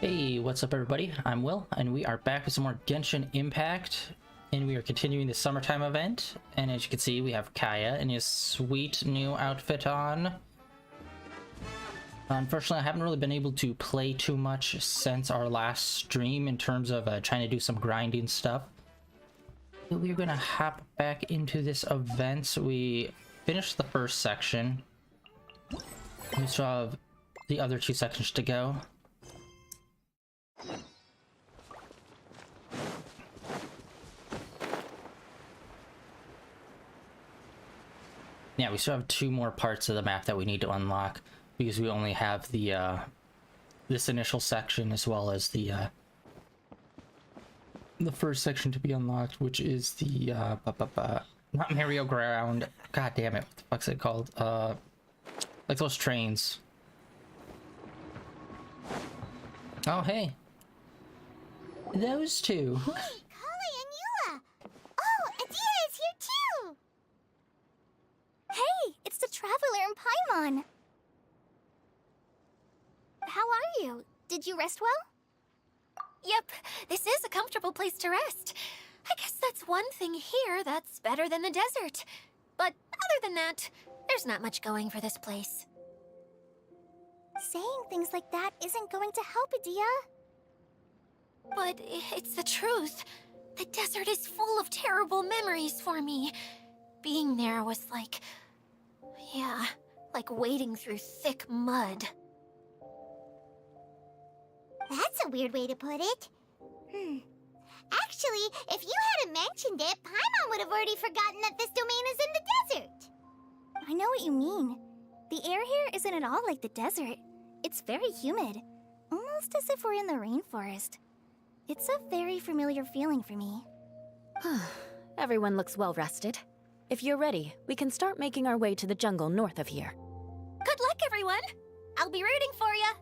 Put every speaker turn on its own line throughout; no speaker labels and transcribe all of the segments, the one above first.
Hey, what's up everybody? I'm Will, and we are back with some more Genshin Impact, and we are continuing the summertime event. And as you can see, we have Kaya in his sweet new outfit on. Unfortunately, I haven't really been able to play too much since our last stream in terms of trying to do some grinding stuff. But we're gonna hop back into this event. We finished the first section. We still have the other two sections to go. Yeah, we still have two more parts of the map that we need to unlock because we only have the this initial section as well as the first section to be unlocked, which is the not merry-go-round. God damn it! What the fuck's it called? Like those trains. Oh hey, those two.
It's the Traveler in Paimon. How are you? Did you rest well?
Yep, this is a comfortable place to rest. I guess that's one thing here that's better than the desert. But other than that, there's not much going for this place.
Saying things like that isn't going to help, Adia.
But it's the truth. The desert is full of terrible memories for me. Being there was like... yeah, like wading through thick mud.
That's a weird way to put it. Actually, if you hadn't mentioned it, Paimon would have already forgotten that this domain is in the desert. I know what you mean. The air here isn't at all like the desert. It's very humid, almost as if we're in the rainforest. It's a very familiar feeling for me.
Everyone looks well rested. If you're ready, we can start making our way to the jungle north of here.
Good luck, everyone! I'll be rooting for you!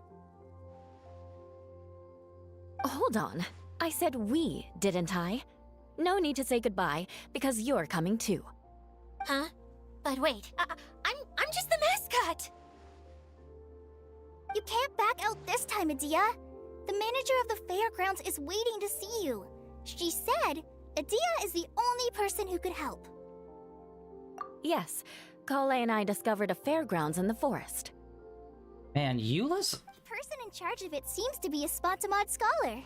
Hold on. I said we, didn't I? No need to say goodbye, because you're coming too.
Huh? But wait, I'm just the mascot!
You can't back out this time, Adia. The manager of the fairgrounds is waiting to see you. She said Adia is the only person who could help.
Yes, Kale and I discovered a fairgrounds in the forest.
Man, Eula's...
The person in charge of it seems to be a Spontamod scholar.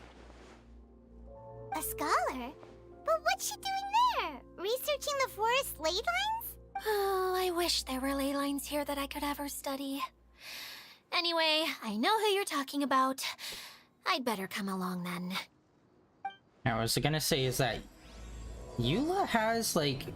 A scholar? But what's she doing there? Researching the forest ley lines?
Oh, I wish there were ley lines here that I could ever study. Anyway, I know who you're talking about. I'd better come along then.
I was gonna say is that Eula has like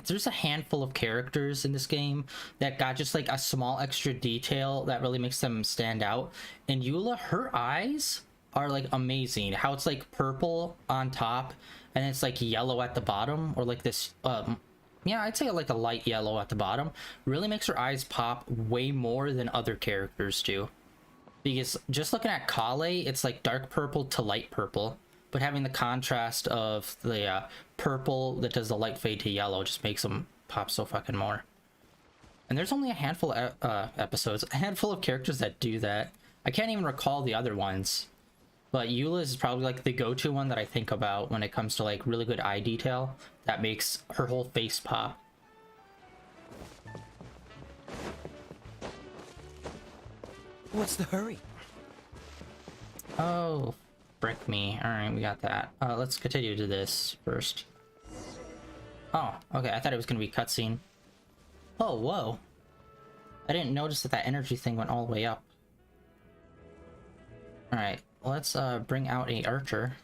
there's a handful of characters in this game that got just like a small extra detail that really makes them stand out. And Eula, her eyes are like amazing. How it's like purple on top and it's like yellow at the bottom, or like this yeah, I'd say like a light yellow at the bottom, really makes her eyes pop way more than other characters do. Because just looking at Kale, it's like dark purple to light purple, but having the contrast of the purple that does the light fade to yellow just makes them pop so fucking more. And there's only a handful of episodes, a handful of characters that do that. I can't even recall the other ones, but Eula is probably like the go-to one that I think about when it comes to like really good eye detail that makes her whole face pop.
What's the hurry?
Oh, frick me. Alright, we got that. Let's continue to this first. Oh, okay, I thought it was gonna be cutscene. Oh, whoa. I didn't notice that that energy thing went all the way up. Alright, let's bring out a archer.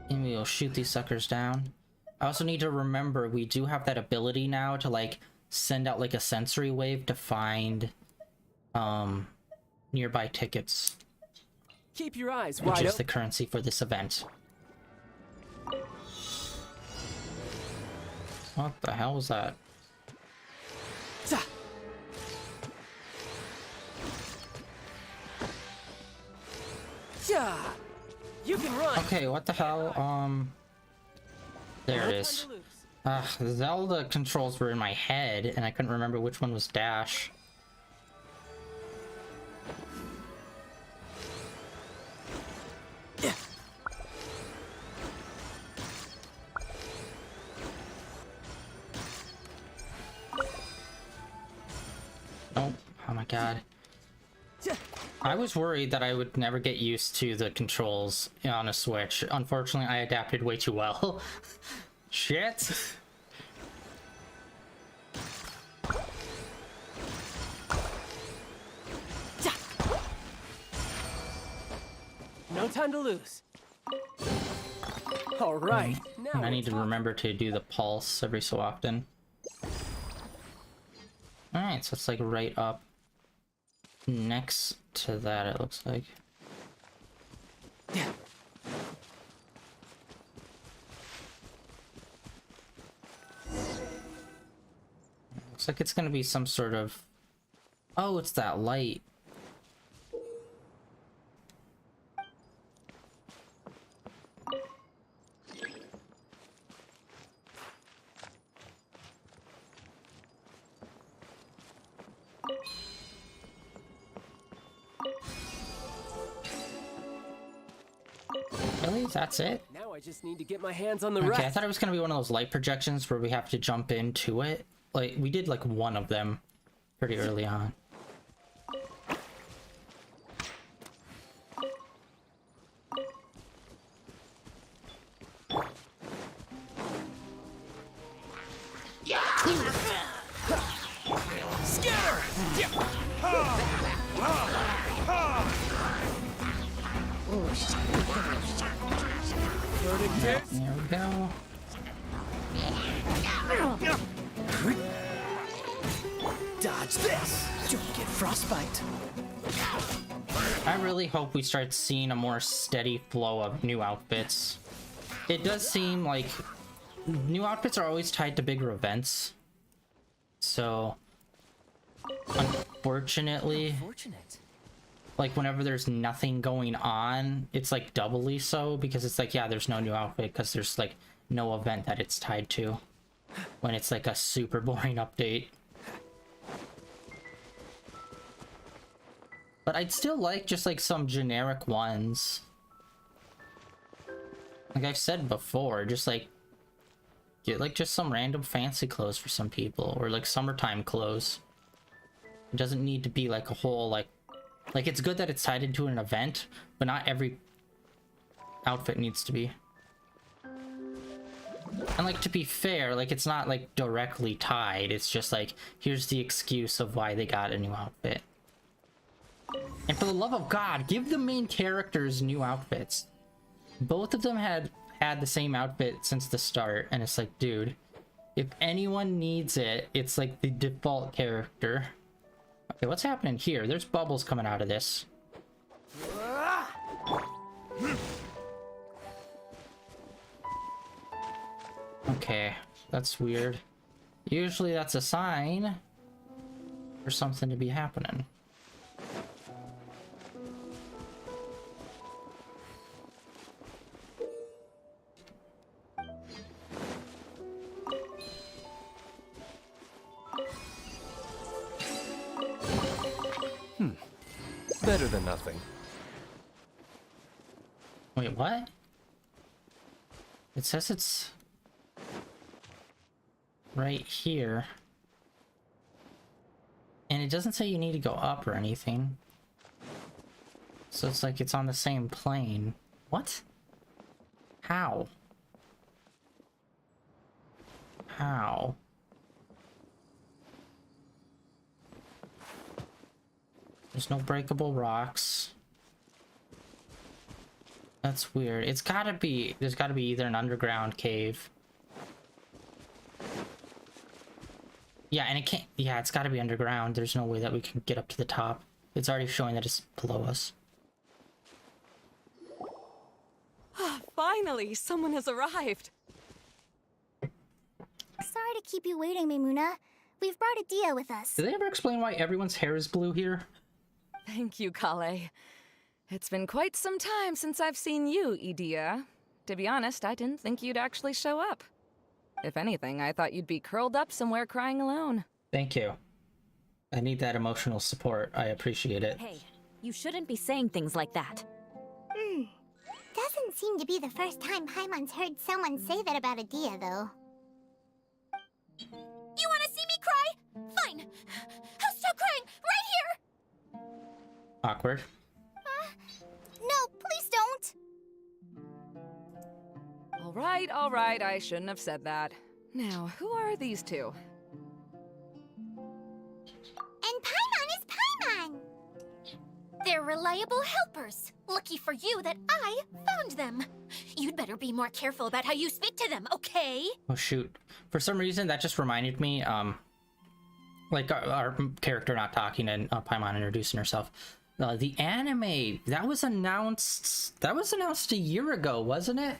And we will shoot these suckers down. I also need to remember we do have that ability now to like send out like a sensory wave to find nearby tickets.
Keep your eyes
which
wide
is
open.
the currency for this event. What the hell was that?
You can run.
Okay, what the hell? There it is. Zelda controls were in my head, and I couldn't remember which one was dash. Oh, oh my god. I was worried that I would never get used to the controls on a Switch. Unfortunately, I adapted way too well. Shit.
No time to lose. All right. Now
And I need to remember to do the pulse every so often. Alright, so it's like right up next to that, it looks like. Looks like it's gonna be some sort of... Oh, it's that light. Really? That's it?
I just need to get my hands on the
Okay, I
rest.
thought it was gonna be one of those light projections where we have to jump into it. Like, we did like one of them pretty early on. There we go.
Dodge this. Don't get frostbite.
I really hope we start seeing a more steady flow of new outfits. It does seem like new outfits are always tied to bigger events. So, unfortunately, like whenever there's nothing going on, it's like doubly so, because it's like, yeah, there's no new outfit because there's like no event that it's tied to, when it's like a super boring update. But I'd still like just like some generic ones. Like I've said before, just like get like just some random fancy clothes for some people, or like summertime clothes. It doesn't need to be like a whole like it's good that it's tied into an event, but not every outfit needs to be. And like, to be fair, like it's not like directly tied, it's just like here's the excuse of why they got a new outfit. And for the love of God, give the main characters new outfits. Both of them had the same outfit since the start, and it's like, dude, if anyone needs it, it's like the default character. Okay, what's happening here? There's bubbles coming out of this. Okay, that's weird. Usually that's a sign for something to be happening.
Better than nothing.
Wait, what? It says it's right here. And it doesn't say you need to go up or anything. So it's like it's on the same plane. What? How? How? There's no breakable rocks. That's weird. It's gotta be, there's gotta be either an underground cave. Yeah, and it can't, yeah, it's gotta be underground. There's no way that we can get up to the top. It's already showing that it's below us.
Finally, someone has arrived.
Sorry to keep you waiting, Maimuna. We've brought Adia with us.
Did they ever explain why everyone's hair is blue here?
Thank you, Kale. It's been quite some time since I've seen you, Idia. To be honest, I didn't think you'd actually show up.
If anything, I thought you'd be curled up somewhere crying alone.
Thank you. I need that emotional support. I appreciate it.
Hey, you shouldn't be saying things like that.
Doesn't seem to be the first time Paimon's heard someone say that about a Dia, though.
You want to see me cry? Fine. I'll stop crying right here.
Awkward.
No, please don't!
All right, I shouldn't have said that. Now, who are these two?
And Paimon is Paimon!
They're reliable helpers. Lucky for you that I found them. You'd better be more careful about how you speak to them, okay?
Oh shoot. For some reason that just reminded me, like our character not talking and Paimon introducing herself. The anime that was announced a year ago, wasn't it?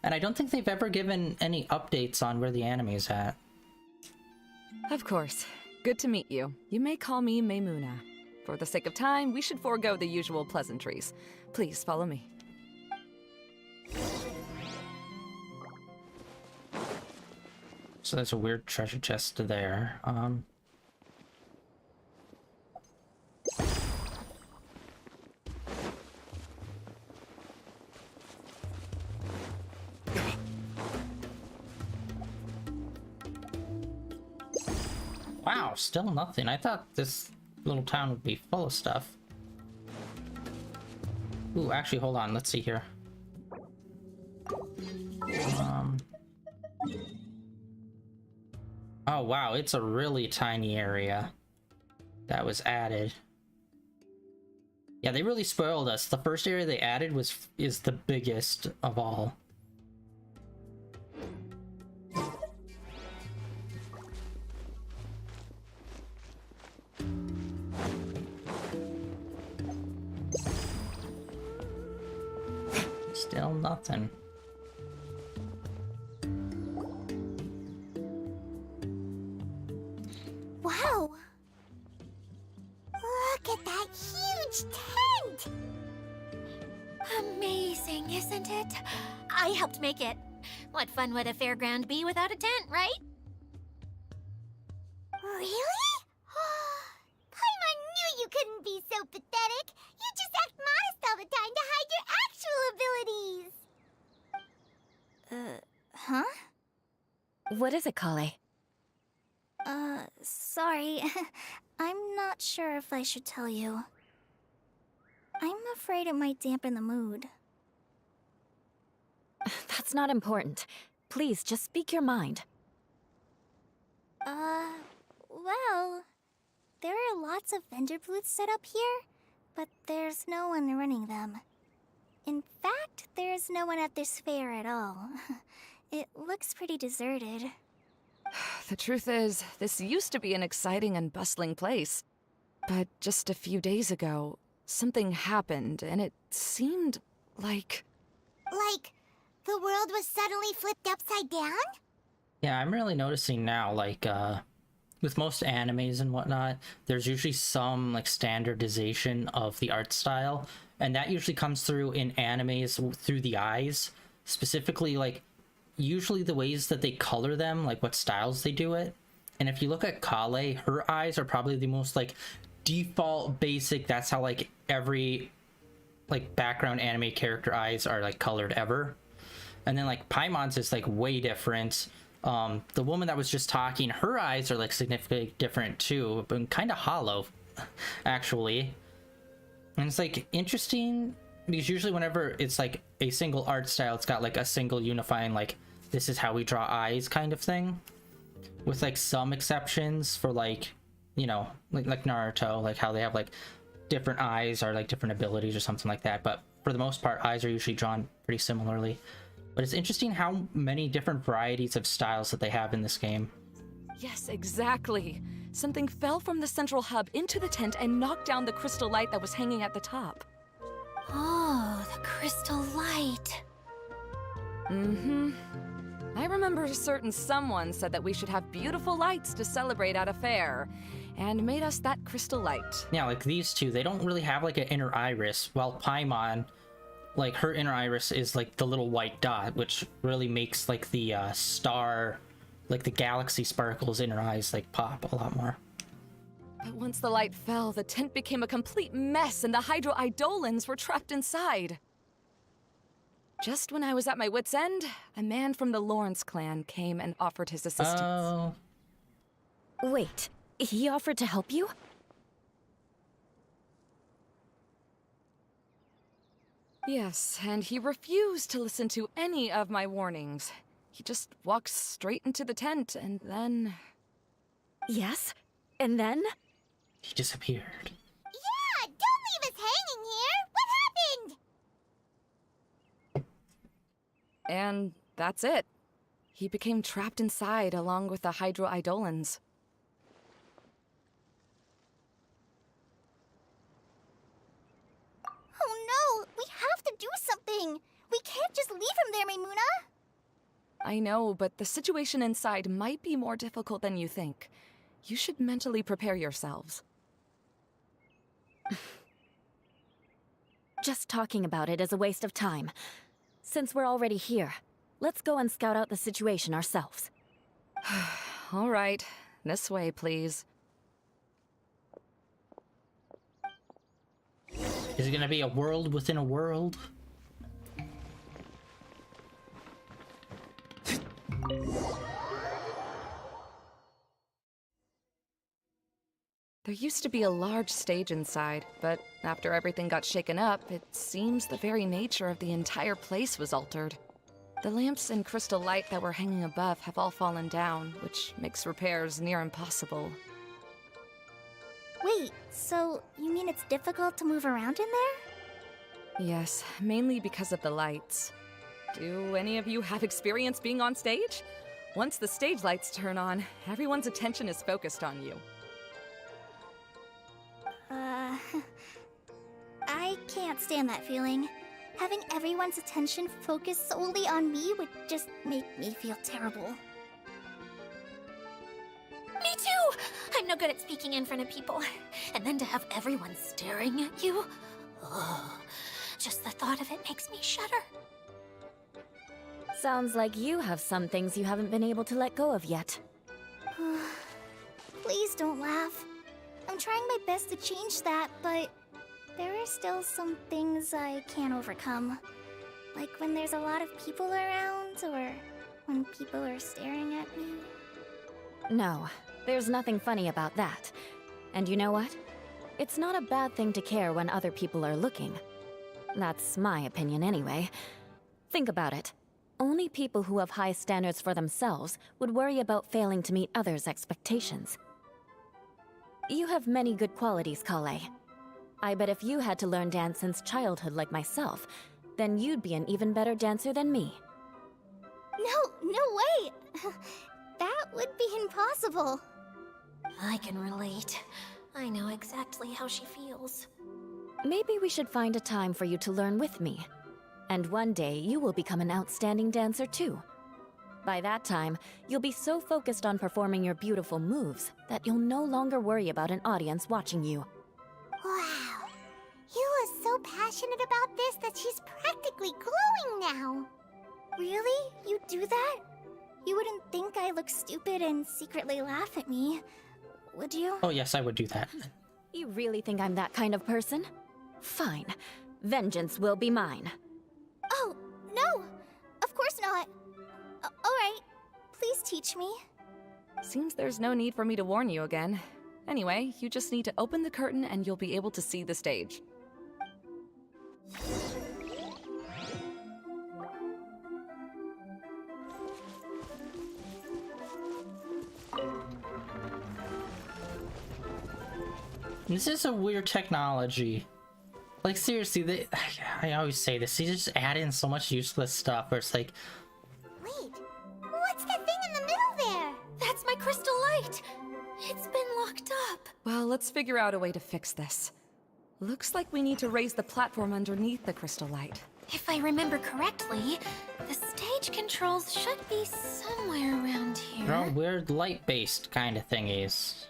And I don't think they've ever given any updates on where the anime is at.
Of course. Good to meet you. You may call me Maymuna. For the sake of time, we should forego the usual pleasantries. Please follow me.
So there's a weird treasure chest there. Wow, still nothing. I thought this little town would be full of stuff. Ooh, actually, hold on. Let's see here. Oh, wow. It's a really tiny area that was added. Yeah, they really spoiled us. The first area they added is the biggest of all. Still nothing.
Wow! Look at that huge tent!
Amazing, isn't it? I helped make it. What fun would a fairground be without a tent, right?
Really? Paimon knew you couldn't be so pathetic. You just act modest all the time to hide your actual abilities. Huh?
What is it, Kale?
Sorry. I'm not sure if I should tell you. I'm afraid it might dampen the mood.
That's not important. Please, just speak your mind.
Well, there are lots of vendor booths set up here, but there's no one running them. In fact, there's no one at this fair at all. It looks pretty deserted.
The truth is, this used to be an exciting and bustling place. But just a few days ago, something happened, and it seemed like...
Like, the world was suddenly flipped upside down?
Yeah, I'm really noticing now, like, with most animes and whatnot, there's usually some, like, standardization of the art style, and that usually comes through in animes through the eyes. Specifically, like, usually the ways that they color them, like what styles they do it. And if you look at Kale, her eyes are probably the most, like, default, basic, that's how, like, every, like, background anime character eyes are, like, colored ever. And then, like, Paimon's is, like, way different. The woman that was just talking, her eyes are, like, significantly different, too, but kind of hollow, actually. And it's, like, interesting, because usually whenever it's, like, a single art style, it's got, like, a single unifying, like, this is how we draw eyes kind of thing. With, like, some exceptions for, like, you know, like Naruto, like how they have, like, different eyes or, like, different abilities or something like that. But for the most part, eyes are usually drawn pretty similarly. But it's interesting how many different varieties of styles that they have in this game.
Yes, exactly. Something fell from the central hub into the tent and knocked down the crystal light that was hanging at the top.
Oh, the crystal light.
Mm-hmm. I remember a certain someone said that we should have beautiful lights to celebrate at a fair, and made us that crystal light.
Yeah, like these two, they don't really have, like, an inner iris, while Paimon, like, her inner iris is, like, the little white dot, which really makes, like, the star like the galaxy sparkles in her eyes like pop a lot more.
But once the light fell, the tent became a complete mess and the hydro-eidolons were trapped inside. Just when I was at my wit's end, a man from the Lawrence clan came and offered his assistance.
Oh.
Wait, he offered to help you?
Yes, and he refused to listen to any of my warnings. He just walked straight into the tent, and then...
Yes? And then?
He disappeared.
Yeah, don't leave us hanging here! What happened?
And that's it. He became trapped inside along with the hydro-eidolons.
Oh no, we have to do something! We can't just leave him there, Maimuna!
I know, but the situation inside might be more difficult than you think. You should mentally prepare yourselves.
Just talking about it is a waste of time. Since we're already here, let's go and scout out the situation ourselves.
All right, this way, please.
Is it gonna be a world within a world?
There used to be a large stage inside, but after everything got shaken up, it seems the very nature of the entire place was altered. The lamps and crystal light that were hanging above have all fallen down, which makes repairs near impossible.
Wait, so you mean it's difficult to move around in there?
Yes, mainly because of the lights. Do any of you have experience being on stage? Once the stage lights turn on, everyone's attention is focused on you.
I can't stand that feeling. Having everyone's attention focused solely on me would just make me feel terrible.
Me too! I'm no good at speaking in front of people. And then to have everyone staring at you? Ugh. Just the thought of it makes me shudder.
Sounds like you have some things you haven't been able to let go of yet.
Please don't laugh. I'm trying my best to change that, but there are still some things I can't overcome. Like when there's a lot of people around, or when people are staring at me.
No, there's nothing funny about that. And you know what? It's not a bad thing to care when other people are looking. That's my opinion anyway. Think about it. Only people who have high standards for themselves would worry about failing to meet others' expectations. You have many good qualities, Kale. I bet if you had to learn dance since childhood like myself, then you'd be an even better dancer than me.
No way! That would be impossible.
I can relate. I know exactly how she feels.
Maybe we should find a time for you to learn with me. And one day, you will become an outstanding dancer too. By that time, you'll be so focused on performing your beautiful moves that you'll no longer worry about an audience watching you.
Wow. Yua's so passionate about this that she's practically glowing now. Really? You do that? You wouldn't think I look stupid and secretly laugh at me, would you?
Oh yes, I would do that.
You really think I'm that kind of person? Fine. Vengeance will be mine.
Oh, no! Of course not. Alright, please teach me.
Seems there's no need for me to warn you again. Anyway, you just need to open the curtain and you'll be able to see the stage.
This is a weird technology. Like seriously, I always say this, they just add in so much useless stuff where it's like...
Wait, what's that thing in the middle there?
That's my crystal light! It's been locked up.
Well, let's figure out a way to fix this. Looks like we need to raise the platform underneath the crystal light.
If I remember correctly, the stage controls should be somewhere around here.
They're all weird light-based kind of thingies.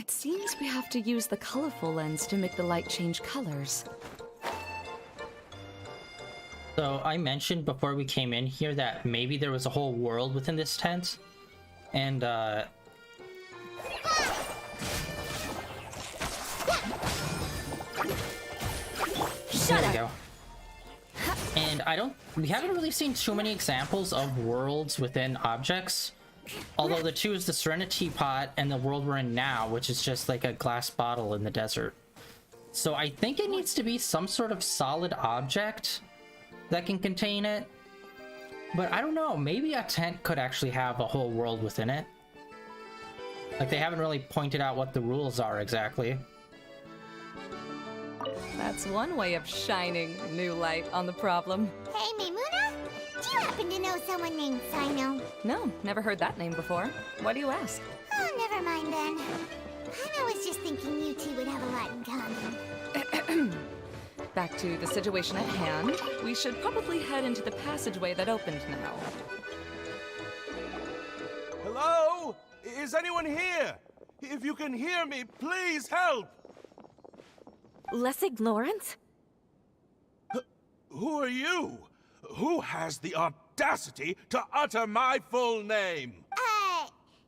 It seems we have to use the colorful lens to make the light change colors.
So I mentioned before we came in here that maybe there was a whole world within this tent, and there we go. And we haven't really seen too many examples of worlds within objects. Although the two is the Serenity Pot and the world we're in now, which is just like a glass bottle in the desert. So I think it needs to be some sort of solid object that can contain it. But I don't know, maybe a tent could actually have a whole world within it. Like, they haven't really pointed out what the rules are exactly.
That's one way of shining new light on the problem.
Hey, Mimuna? Do you happen to know someone named Sino?
No, never heard that name before. Why do you ask?
Oh, never mind then. I was just thinking you two would have a lot in common.
Back to the situation at hand. We should probably head into the passageway that opened now.
Hello? Is anyone here? If you can hear me, please help!
Lessig Lawrence?
Who are you? Who has the audacity to utter my full name?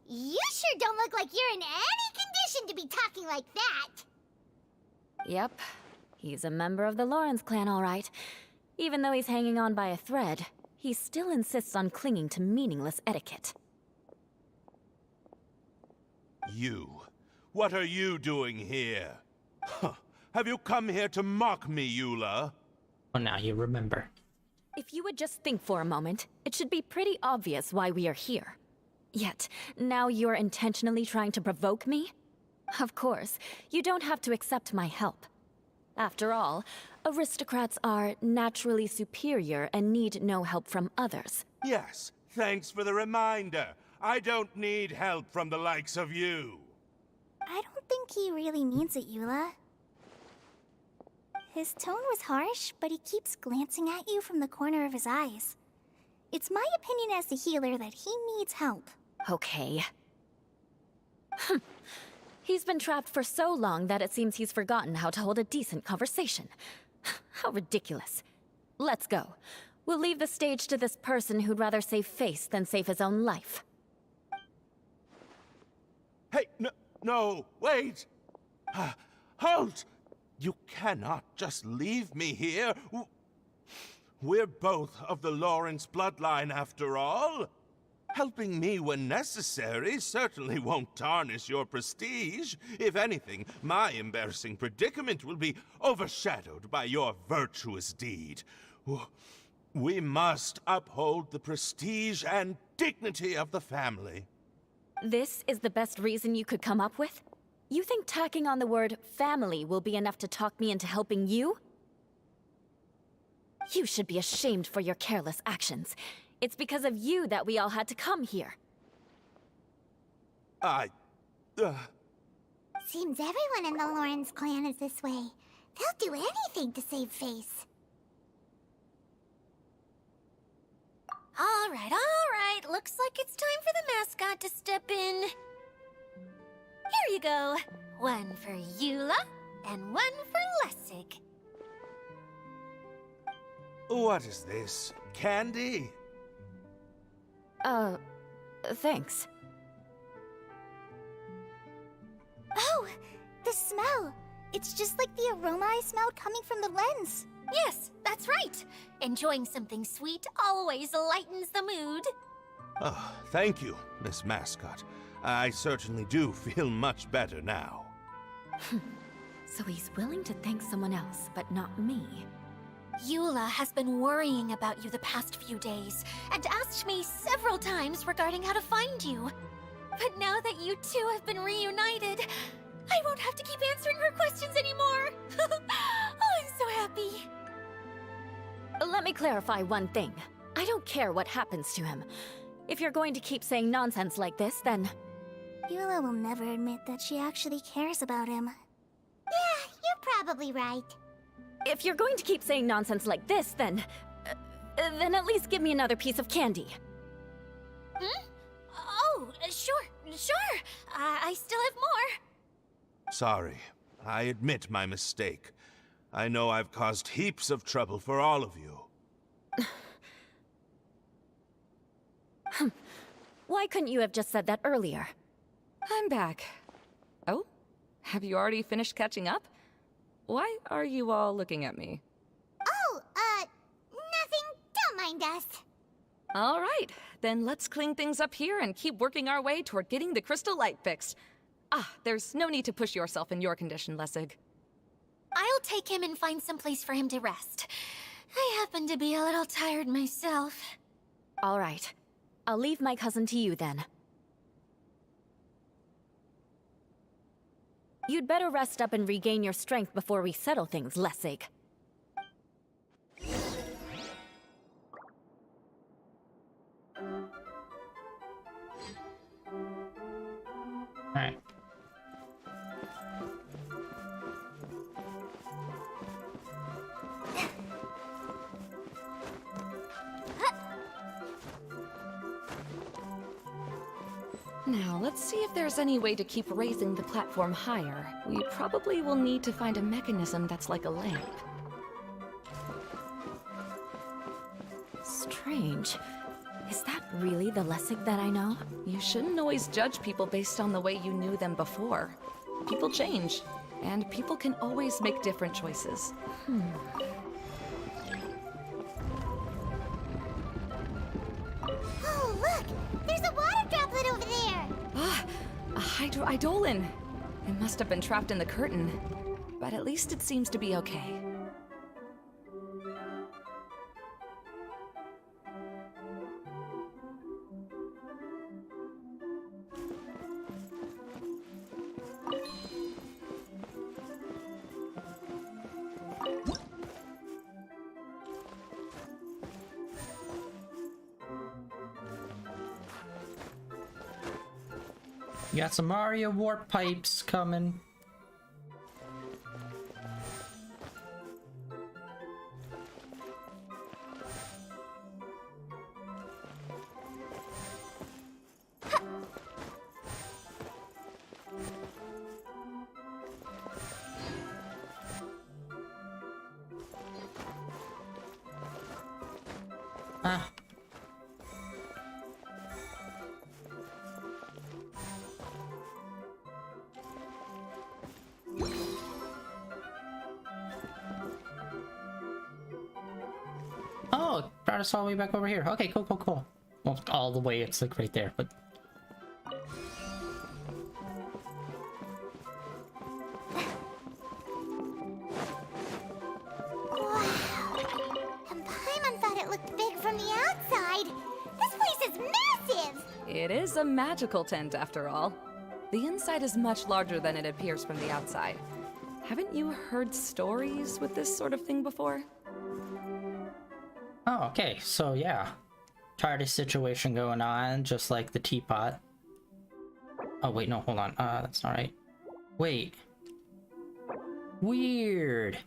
You sure don't look like you're in any condition to be talking like that.
Yep. He's a member of the Lawrence clan, all right. Even though he's hanging on by a thread, he still insists on clinging to meaningless etiquette.
You. What are you doing here? Huh. Have you come here to mock me, Eula?
Well, now you remember.
If you would just think for a moment, it should be pretty obvious why we are here. Yet, now you're intentionally trying to provoke me? Of course, you don't have to accept my help. After all, aristocrats are naturally superior and need no help from others.
Yes, thanks for the reminder. I don't need help from the likes of you.
I don't think he really means it, Eula. His tone was harsh, but he keeps glancing at you from the corner of his eyes. It's my opinion as the healer that he needs help.
Okay. He's been trapped for so long that it seems he's forgotten how to hold a decent conversation. How ridiculous. Let's go. We'll leave the stage to this person who'd rather save face than save his own life.
Hey, no, wait! Halt! You cannot just leave me here. We're both of the Lawrence bloodline, after all. Helping me when necessary certainly won't tarnish your prestige. If anything, my embarrassing predicament will be overshadowed by your virtuous deed. We must uphold the prestige and dignity of the family.
This is the best reason you could come up with? You think tacking on the word family will be enough to talk me into helping you? You should be ashamed for your careless actions. It's because of you that we all had to come here.
Seems everyone in the Lawrence clan is this way. They'll do anything to save face.
All right. Looks like it's time for the mascot to step in. Here you go. One for Eula, and one for Lessig.
What is this? Candy?
Thanks.
Oh, the smell. It's just like the aroma I smelled coming from the lens.
Yes, that's right. Enjoying something sweet always lightens the mood.
Oh, thank you, Miss Mascot. I certainly do feel much better now.
So he's willing to thank someone else, but not me.
Eula has been worrying about you the past few days, and asked me several times regarding how to find you. But now that you two have been reunited, I won't have to keep answering her questions anymore. Oh, I'm so happy.
Let me clarify one thing. I don't care what happens to him. If you're going to keep saying nonsense like this, then...
Eula will never admit that she actually cares about him. Yeah, you're probably right.
If you're going to keep saying nonsense like this, then at least give me another piece of candy.
Oh, sure. I still have more.
Sorry. I admit my mistake. I know I've caused heaps of trouble for all of you.
Why couldn't you have just said that earlier?
I'm back. Oh? Have you already finished catching up? Why are you all looking at me?
Oh, nothing. Don't mind us.
All right, then let's clean things up here and keep working our way toward getting the crystal light fixed. Ah, there's no need to push yourself in your condition, Lessig.
I'll take him and find some place for him to rest. I happen to be a little tired myself.
All right. I'll leave my cousin to you then. You'd better rest up and regain your strength before we settle things, Lessig.
Alright.
Now, let's see if there's any way to keep raising the platform higher. We probably will need to find a mechanism that's like a lamp.
Strange. Is that really the Lessig that I know?
You shouldn't always judge people based on the way you knew them before. People change, and people can always make different choices.
Oh, look! There's a water droplet over there!
Ah, a hydroidolin. It must have been trapped in the curtain. But at least it seems to be okay.
You got some Mario warp pipes coming. Ah. Oh, it brought us all the way back over here. Okay, cool, cool, cool. Well, all the way, it's like right there, but...
Wow! And Paimon thought it looked big from the outside! This place is massive!
It is a magical tent, after all. The inside is much larger than it appears from the outside. Haven't you heard stories with this sort of thing before?
Oh, okay, so yeah. TARDIS situation going on, just like the teapot. Oh, wait, no, hold on. That's not right. Wait. Weird.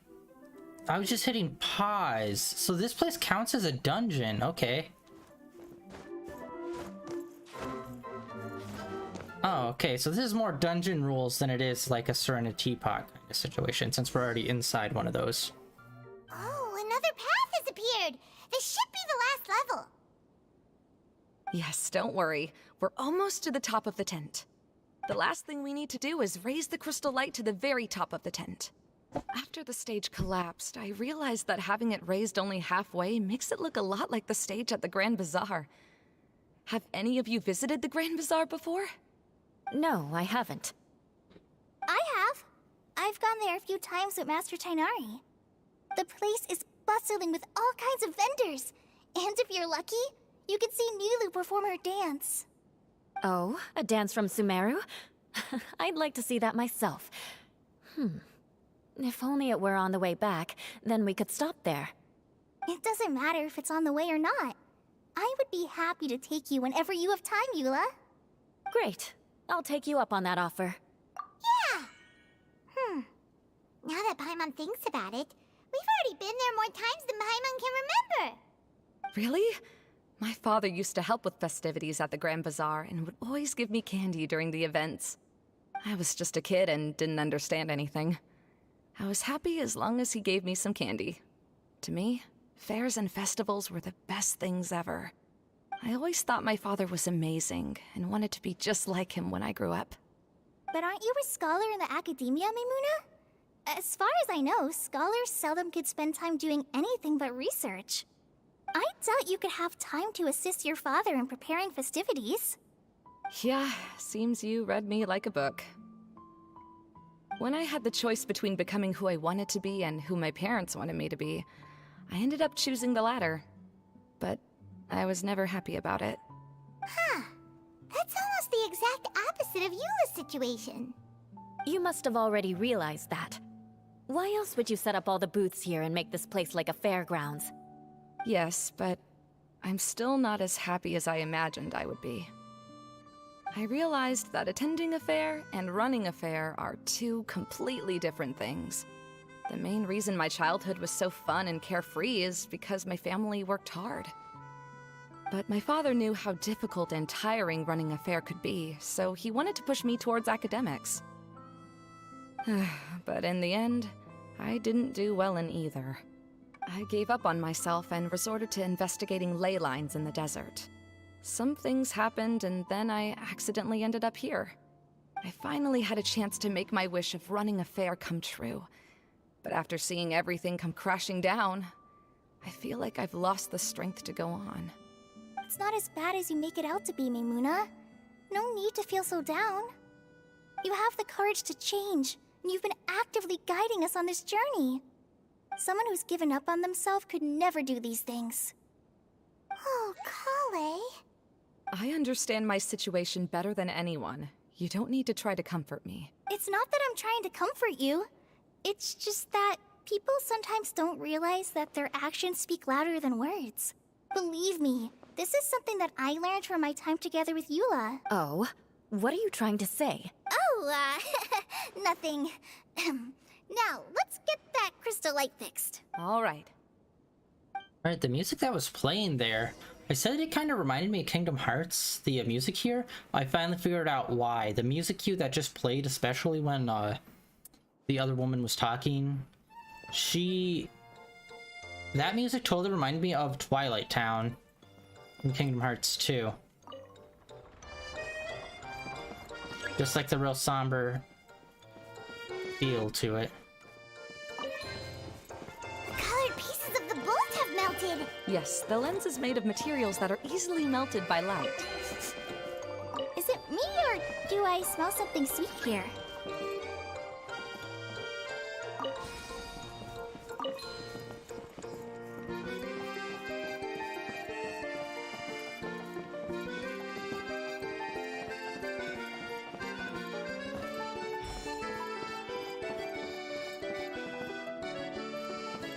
I was just hitting pause. So this place counts as a dungeon. Okay. Oh, okay, so this is more dungeon rules than it is like a Serena teapot kind of situation, since we're already inside one of those.
Oh, another path has appeared! This should be the last level!
Yes, don't worry. We're almost to the top of the tent. The last thing we need to do is raise the crystal light to the very top of the tent. After the stage collapsed, I realized that having it raised only halfway makes it look a lot like the stage at the Grand Bazaar. Have any of you visited the Grand Bazaar before?
No, I haven't.
I have. I've gone there a few times with Master Tainari. The place is bustling with all kinds of vendors. And if you're lucky, you can see Nilu perform her dance.
Oh, a dance from Sumeru? I'd like to see that myself. If only it were on the way back, then we could stop there.
It doesn't matter if it's on the way or not. I would be happy to take you whenever you have time, Eula.
Great. I'll take you up on that offer.
Yeah! Now that Paimon thinks about it, we've already been there more times than Paimon can remember.
Really? My father used to help with festivities at the Grand Bazaar and would always give me candy during the events. I was just a kid and didn't understand anything. I was happy as long as he gave me some candy. To me, fairs and festivals were the best things ever. I always thought my father was amazing and wanted to be just like him when I grew up.
But aren't you a scholar in the academia, Maimuna? As far as I know, scholars seldom could spend time doing anything but research. I doubt you could have time to assist your father in preparing festivities.
Yeah, seems you read me like a book. When I had the choice between becoming who I wanted to be and who my parents wanted me to be, I ended up choosing the latter. But I was never happy about it.
Huh. That's almost the exact opposite of Eula's situation.
You must have already realized that. Why else would you set up all the booths here and make this place like a fairgrounds?
Yes, but I'm still not as happy as I imagined I would be. I realized that attending a fair and running a fair are two completely different things. The main reason my childhood was so fun and carefree is because my family worked hard. But my father knew how difficult and tiring running a fair could be, so he wanted to push me towards academics. But in the end, I didn't do well in either. I gave up on myself and resorted to investigating ley lines in the desert. Some things happened, and then I accidentally ended up here. I finally had a chance to make my wish of running a fair come true. But after seeing everything come crashing down, I feel like I've lost the strength to go on.
It's not as bad as you make it out to be, Maimuna. No need to feel so down. You have the courage to change, and you've been actively guiding us on this journey. Someone who's given up on themselves could never do these things. Oh, Kale.
I understand my situation better than anyone. You don't need to try to comfort me.
It's not that I'm trying to comfort you. It's just that people sometimes don't realize that their actions speak louder than words. Believe me, this is something that I learned from my time together with Eula.
Oh? What are you trying to say?
Oh, nothing. Now, let's get that crystal light fixed.
All right.
Alright, the music that was playing there, I said it kind of reminded me of Kingdom Hearts, the music here. I finally figured out why. The music cue that just played, especially when the other woman was talking, that music totally reminded me of Twilight Town in Kingdom Hearts 2. Just like the real somber feel to it.
Colored pieces of the bolt have melted.
Yes, the lens is made of materials that are easily melted by light.
Is it me, or do I smell something sweet here?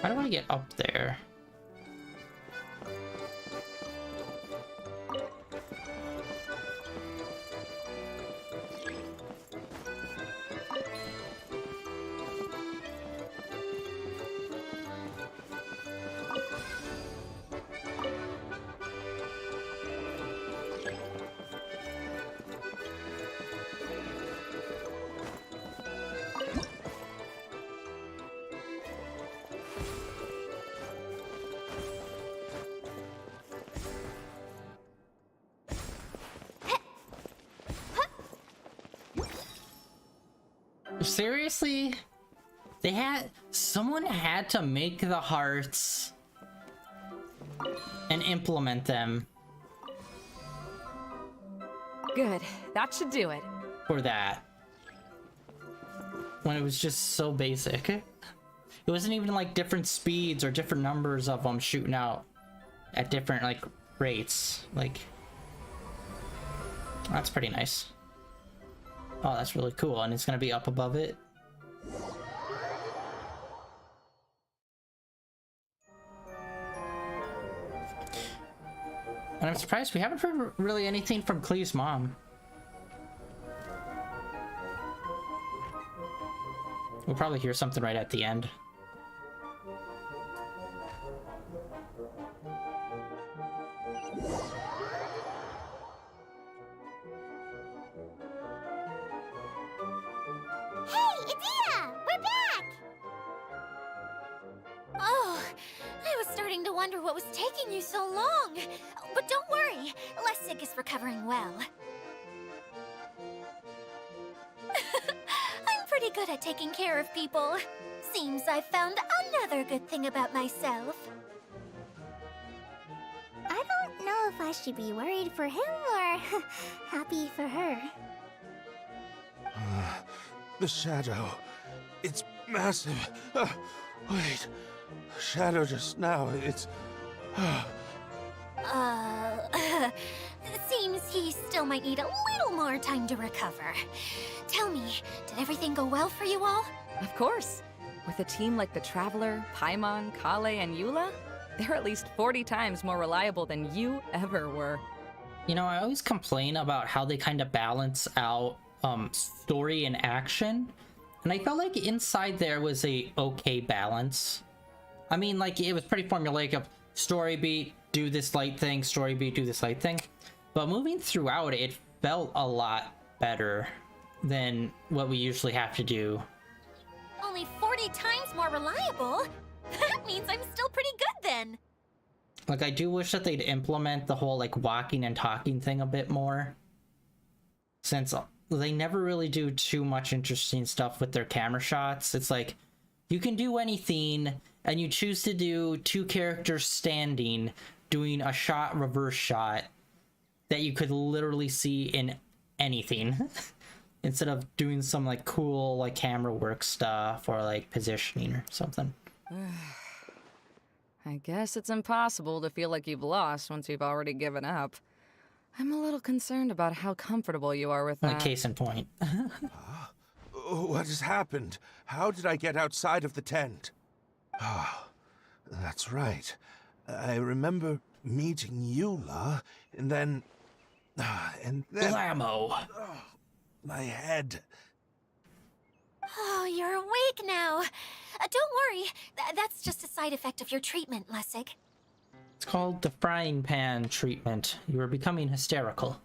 How do I get up there? Seriously? Someone had to make the hearts and implement them
Good. That should do it.
for that. When it was just so basic. It wasn't even like different speeds or different numbers of them shooting out at different like rates. Like, that's pretty nice. Oh, that's really cool, and it's gonna be up above it. And I'm surprised we haven't heard really anything from Clee's mom. We'll probably hear something right at the end.
Idea! We're back!
Oh, I was starting to wonder what was taking you so long. But don't worry, Lessig is recovering well. I'm pretty good at taking care of people. Seems I've found another good thing about myself.
I don't know if I should be worried for him or happy for her.
The shadow. It's massive. Wait. The shadow just now. It's.
Seems he still might need a little more time to recover. Tell me, did everything go well for you all?
Of course. With a team like the Traveler, Paimon, Kale, and Eula, they're at least 40 times more reliable than you ever were.
You know, I always complain about how they kind of balance out story and action, and I felt like inside there was a okay balance. I mean, like, it was pretty formulaic of story beat, do this light thing, story beat, do this light thing, but moving throughout it felt a lot better than what we usually have to do.
Only 40 times more reliable? That means I'm still pretty good then.
Like, I do wish that they'd implement the whole, like, walking and talking thing a bit more, since they never really do too much interesting stuff with their camera shots. It's like, you can do anything, and you choose to do two characters standing, doing a shot, reverse shot, that you could literally see in anything, instead of doing some, like, cool, like, camera work stuff, or, like, positioning or something.
I guess it's impossible to feel like you've lost once you've already given up. I'm a little concerned about how comfortable you are with that.
Like, case in point.
What has happened? How did I get outside of the tent? Ah, that's right. I remember meeting Eula, and then...
Blammo!
My head.
Oh, you're awake now. Don't worry, that's just a side effect of your treatment, Lessig.
It's called the frying pan treatment. You are becoming hysterical.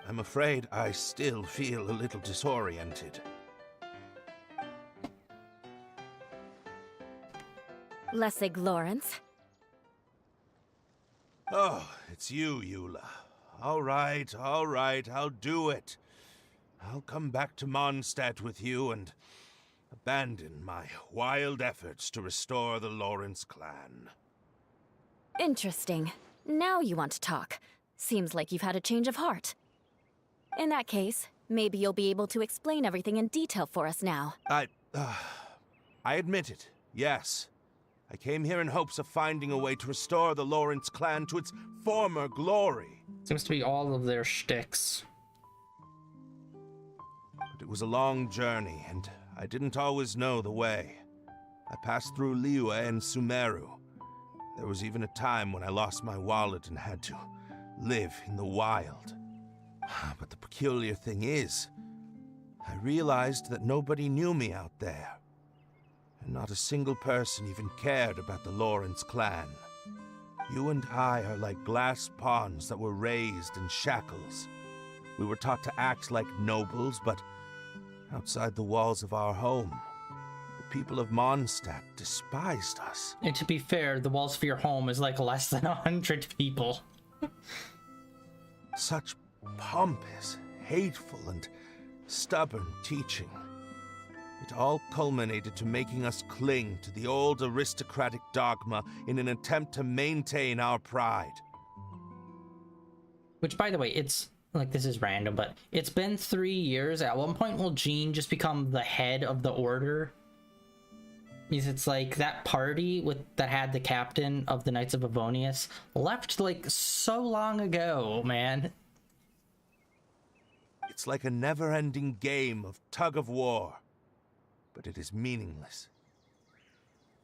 I'm afraid I still feel a little disoriented.
Lessig Lawrence.
Oh, it's you, Eula. All right, I'll do it. I'll come back to Mondstadt with you and abandon my wild efforts to restore the Lawrence clan.
Interesting. Now you want to talk. Seems like you've had a change of heart. In that case, maybe you'll be able to explain everything in detail for us now.
I admit it, yes. I came here in hopes of finding a way to restore the Lawrence clan to its former glory.
Seems to be all of their shticks.
But it was a long journey, and I didn't always know the way. I passed through Liyue and Sumeru. There was even a time when I lost my wallet and had to live in the wild. But the peculiar thing is, I realized that nobody knew me out there. And not a single person even cared about the Lawrence clan. You and I are like glass pawns that were raised in shackles. We were taught to act like nobles, but outside the walls of our home, the people of Mondstadt despised us.
And to be fair, the walls of your home is like less than 100 people.
Such pompous, hateful, and stubborn teaching. It all culminated to making us cling to the old aristocratic dogma in an attempt to maintain our pride.
Which, by the way, it's like, this is random, but it's been 3 years. At one point, will Jean just become the head of the order? Because it's like that party that had the captain of the Knights of Avonius left like so long ago, man.
It's like a never-ending game of tug-of-war, but it is meaningless.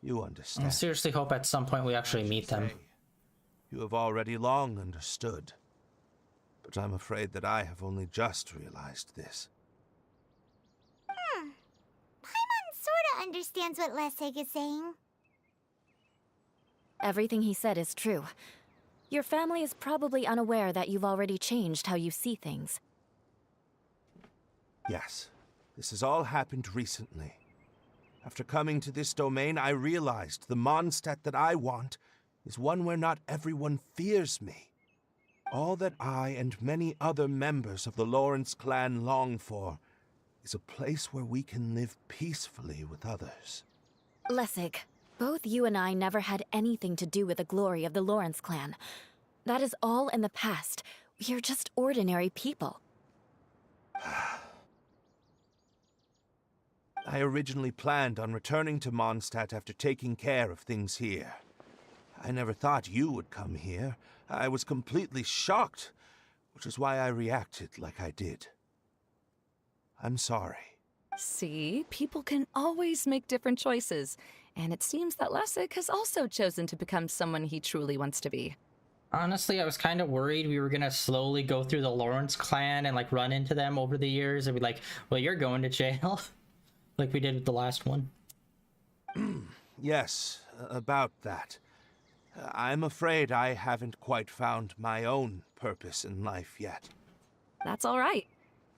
You understand.
I seriously hope at some point we actually meet them.
You have already long understood, but I'm afraid that I have only just realized this.
Paimon sorta understands what Lessig is saying.
Everything he said is true. Your family is probably unaware that you've already changed how you see things.
Yes, This has all happened recently. After coming to this domain, I realized the Mondstadt that I want is one where not everyone fears me. All that I and many other members of the Lawrence clan long for is a place where we can live peacefully with others.
Lessig, both you and I never had anything to do with the glory of the Lawrence clan. That is all in the past. We are just ordinary people.
I originally planned on returning to Mondstadt after taking care of things here. I never thought you would come here. I was completely shocked, which is why I reacted like I did. I'm sorry.
See, people can always make different choices, and it seems that Lessig has also chosen to become someone he truly wants to be.
Honestly, I was kind of worried we were gonna slowly go through the Lawrence clan and like run into them over the years and be like, well, you're going to jail. Like we did with the last one.
Yes, about that. I'm afraid I haven't quite found my own purpose in life yet.
That's all right.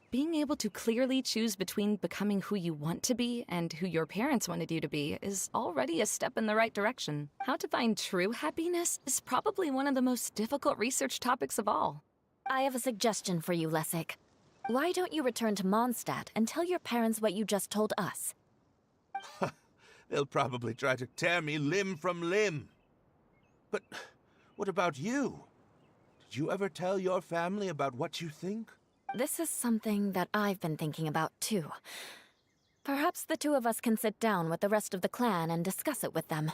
Being able to clearly choose between becoming who you want to be and who your parents wanted you to be is already a step in the right direction. How to find true happiness is probably one of the most difficult research topics of all.
I have a suggestion for you, Lessig. Why don't you return to Mondstadt and tell your parents what you just told us?
They'll probably try to tear me limb from limb. But what about you? Did you ever tell your family about what you think?
This is something that I've been thinking about, too. Perhaps the two of us can sit down with the rest of the clan and discuss it with them.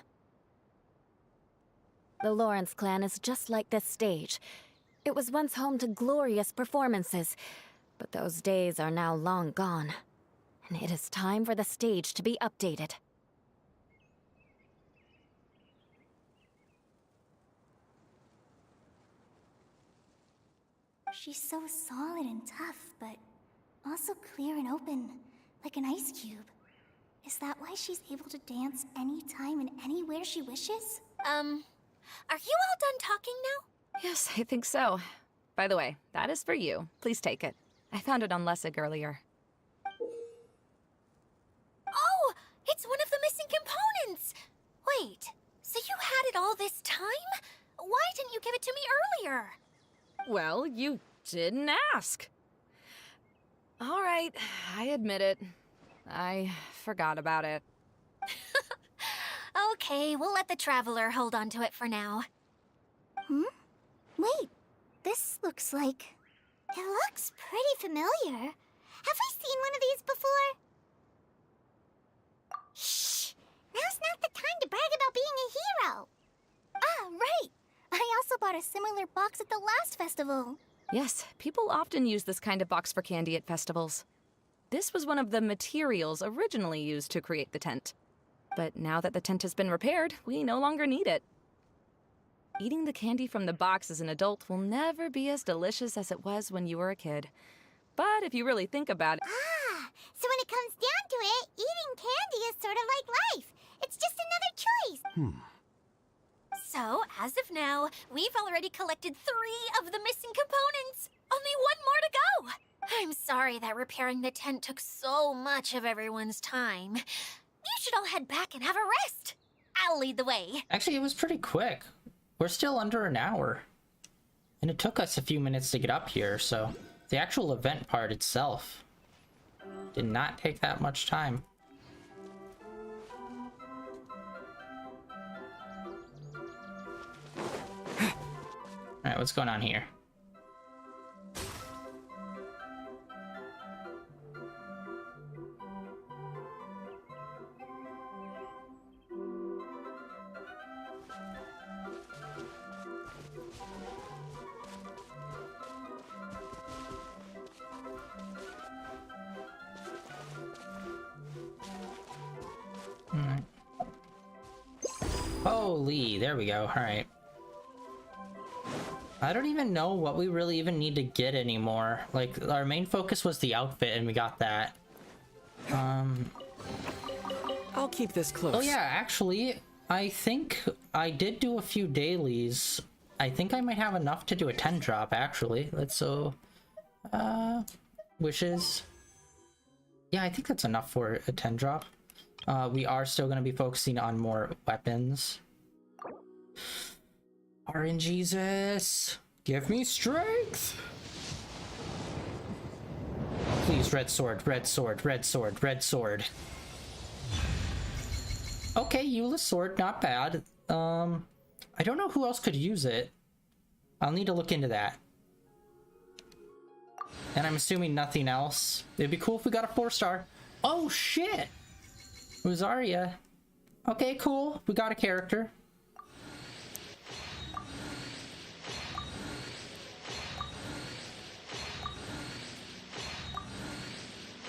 The Lawrence clan is just like this stage. It was once home to glorious performances, but those days are now long gone. And it is time for the stage to be updated.
She's so solid and tough, but also clear and open, like an ice cube. Is that why she's able to dance anytime and anywhere she wishes?
Are you all done talking now?
Yes, I think so. By the way, that is for you. Please take it. I found it on Lessig earlier.
Oh, it's one of the missing components! Wait, so you had it all this time? Why didn't you give it to me earlier?
Well, you didn't ask. All right, I admit it. I forgot about it.
Okay, we'll let the Traveler hold on to it for now.
Wait, this looks like... It looks pretty familiar. Have we seen one of these before? Shh! Now's not the time to brag about being a hero! Ah, right! I also bought a similar box at the last festival.
Yes, people often use this kind of box for candy at festivals. This was one of the materials originally used to create the tent. But now that the tent has been repaired, we no longer need it. Eating the candy from the box as an adult will never be as delicious as it was when you were a kid. But if you really think about it...
Ah, so when it comes down to it, eating candy is sort of like life. It's just another choice.
So, as of now, we've already collected 3 of the missing components. Only 1 more to go. I'm sorry that repairing the tent took so much of everyone's time. You should all head back and have a rest. I'll lead the way.
Actually, it was pretty quick. We're still under an hour. And it took us a few minutes to get up here, so the actual event part itself did not take that much time. Alright, what's going on here? Alright. Holy, there we go. Alright. I don't even know what we really even need to get anymore. Like, our main focus was the outfit, and we got that.
I'll keep this close.
Oh yeah, actually, I think I did do a few dailies. I think I might have enough to do a 10 drop, actually. Let's wishes. Yeah, I think that's enough for a 10 drop. We are still going to be focusing on more weapons. RNGesus, give me strength! Please, red sword, red sword, red sword, red sword. Okay, Eula's sword, not bad. I don't know who else could use it. I'll need to look into that. And I'm assuming nothing else. It'd be cool if we got a 4-star. Oh shit! Rosaria. Okay, cool. We got a character.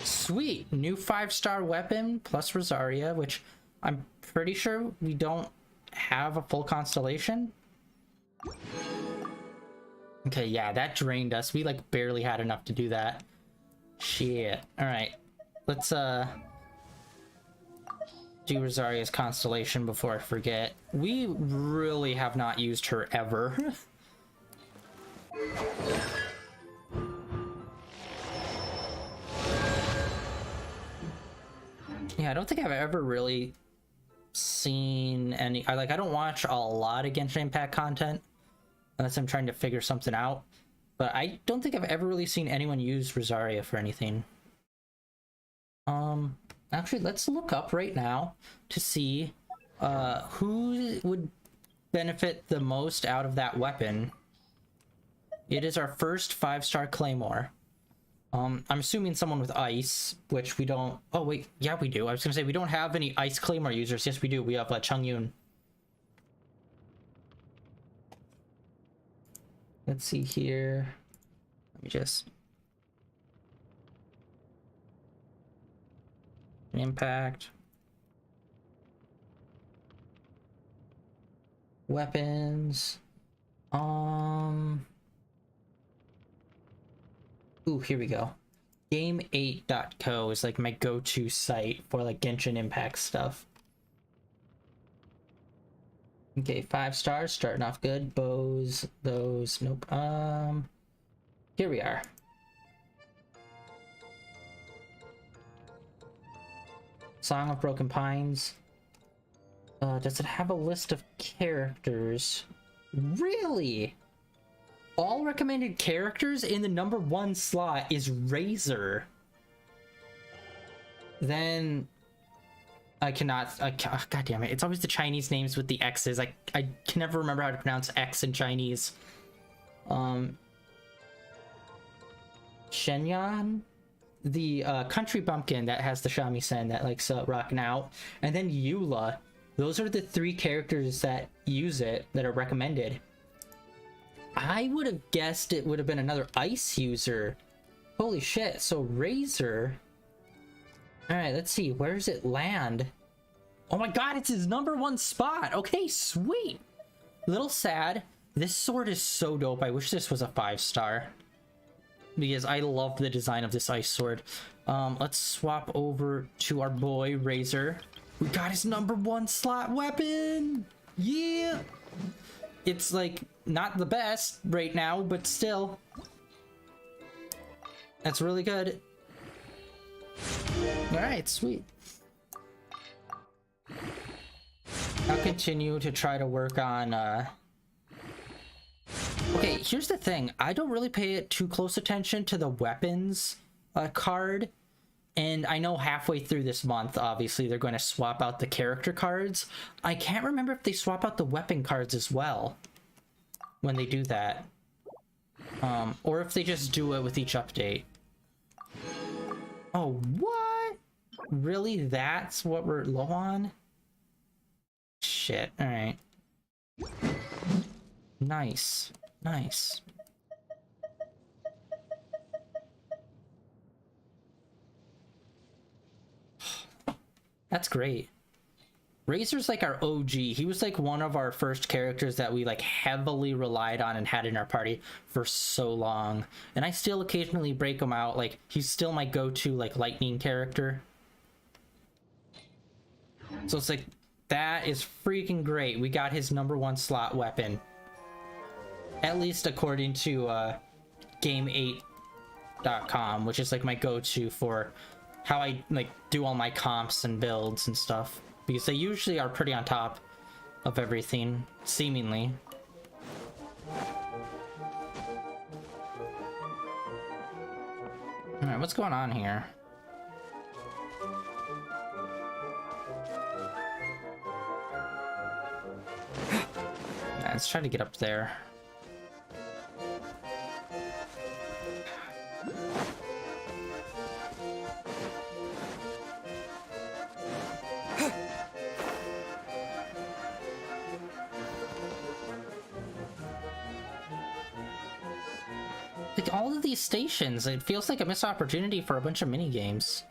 Sweet! New 5-star weapon plus Rosaria, which I'm pretty sure we don't have a full constellation. Okay, yeah, that drained us. We like barely had enough to do that. Shit. Alright. Let's do Rosaria's constellation before I forget. We really have not used her ever. Yeah, I don't think I've ever really seen any... I don't watch a lot of Genshin Impact content unless I'm trying to figure something out, but I don't think I've ever really seen anyone use Rosaria for anything. Actually, let's look up right now to see who would benefit the most out of that weapon. It is our first 5-star Claymore. I'm assuming someone with ice, which we don't... Oh, wait. Yeah, we do. I was gonna say, we don't have any ice Claymore users. Yes, we do. We have Chungyun. Let's see here. Let me just... Impact. Weapons. Ooh, here we go. Game8.co is like my go-to site for like Genshin Impact stuff. Okay, 5 stars, starting off good. Bows, those, nope. Here we are. Song of Broken Pines. Does it have a list of characters? Really? All recommended characters in the #1 slot is Razor. Then I cannot. God damn it! It's always the Chinese names with the X's. I can never remember how to pronounce X in Chinese. Shenyan, the country bumpkin that has the shamisen that likes rocking out, and then Eula. Those are the 3 characters that use it that are recommended. I would have guessed it would have been another ice user. Holy shit, so Razor. Alright, let's see, where does it land? Oh my god, it's his #1 spot! Okay, sweet! Little sad. This sword is so dope. I wish this was a 5-star. Because I love the design of this ice sword. Let's swap over to our boy, Razor. We got his #1 slot weapon! Yeah! It's like not the best right now, but still. That's really good. Alright, sweet. I'll continue to try to work on Okay, here's the thing. I don't really pay too close attention to the weapons card. And I know halfway through this month, obviously, they're going to swap out the character cards. I can't remember if they swap out the weapon cards as well when they do that. Or if they just do it with each update. Oh, what? Really? That's what we're low on? Shit, alright. Nice. Nice. That's great. Razor's like our OG. He was like one of our first characters that we like heavily relied on and had in our party for so long. And I still occasionally break him out. Like, he's still my go-to like lightning character. So it's like, that is freaking great. We got his #1 slot weapon. At least according to game8.com, which is like my go-to for how I like do all my comps and builds and stuff, because they usually are pretty on top of everything, seemingly. All right, what's going on here? Let's try to get up there. Like, all of these stations, it feels like a missed opportunity for a bunch of mini games.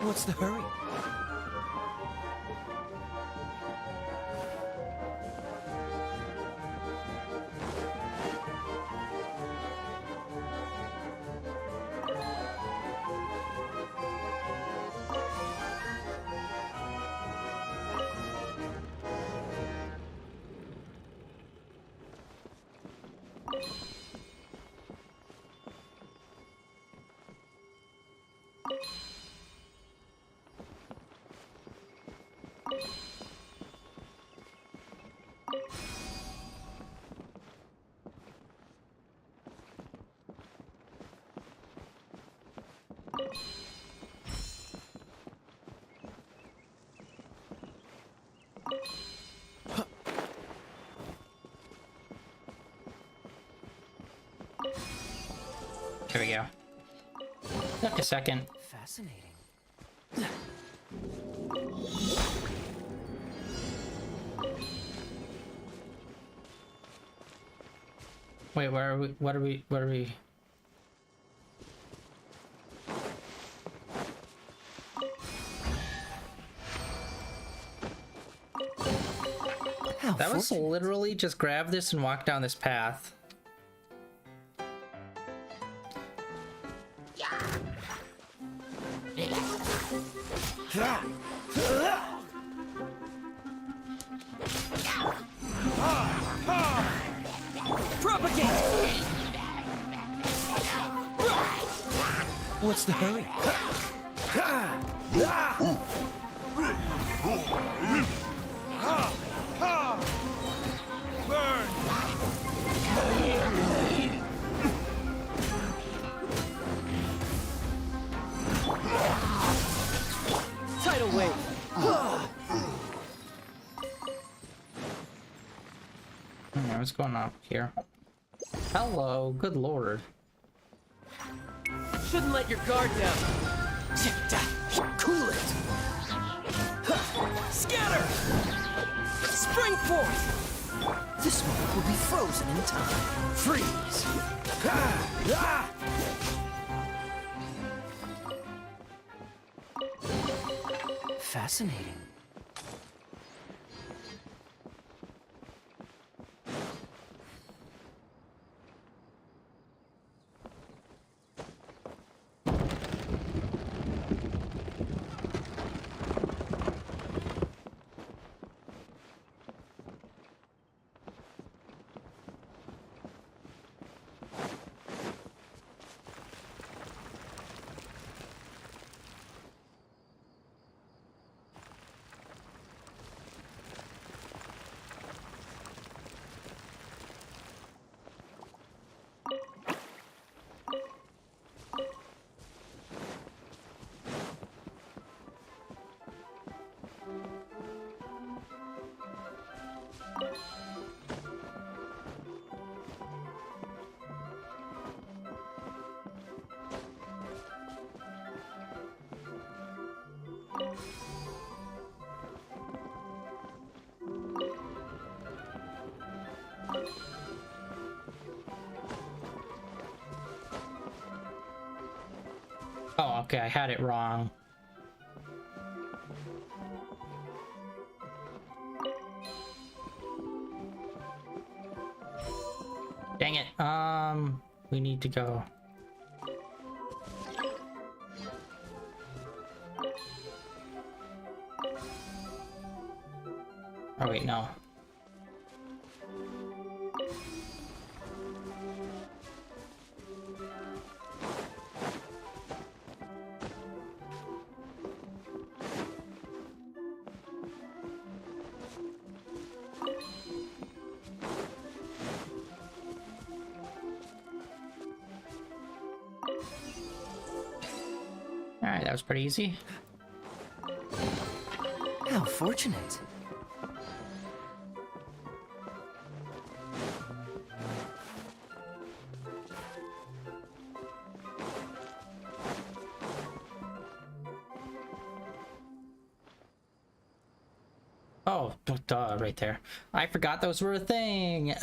What's the hurry? Here we go. Took a second. Fascinating.
Wait, where are we? What are we? What are we?
How
That was
fortunate.
literally just grab this and walk down this path.
Propagate! What's the hurry? Tidal wave!
What's going on here? Hello, good lord.
Shouldn't let your guard down. Cool it. Scatter! Spring forth! This one will be frozen in time. Freeze! Fascinating.
Oh, okay, I had it wrong. Dang it. We need to go. Oh wait, no. Alright, that was pretty easy.
How fortunate.
Oh, duh, right there. I forgot those were a thing.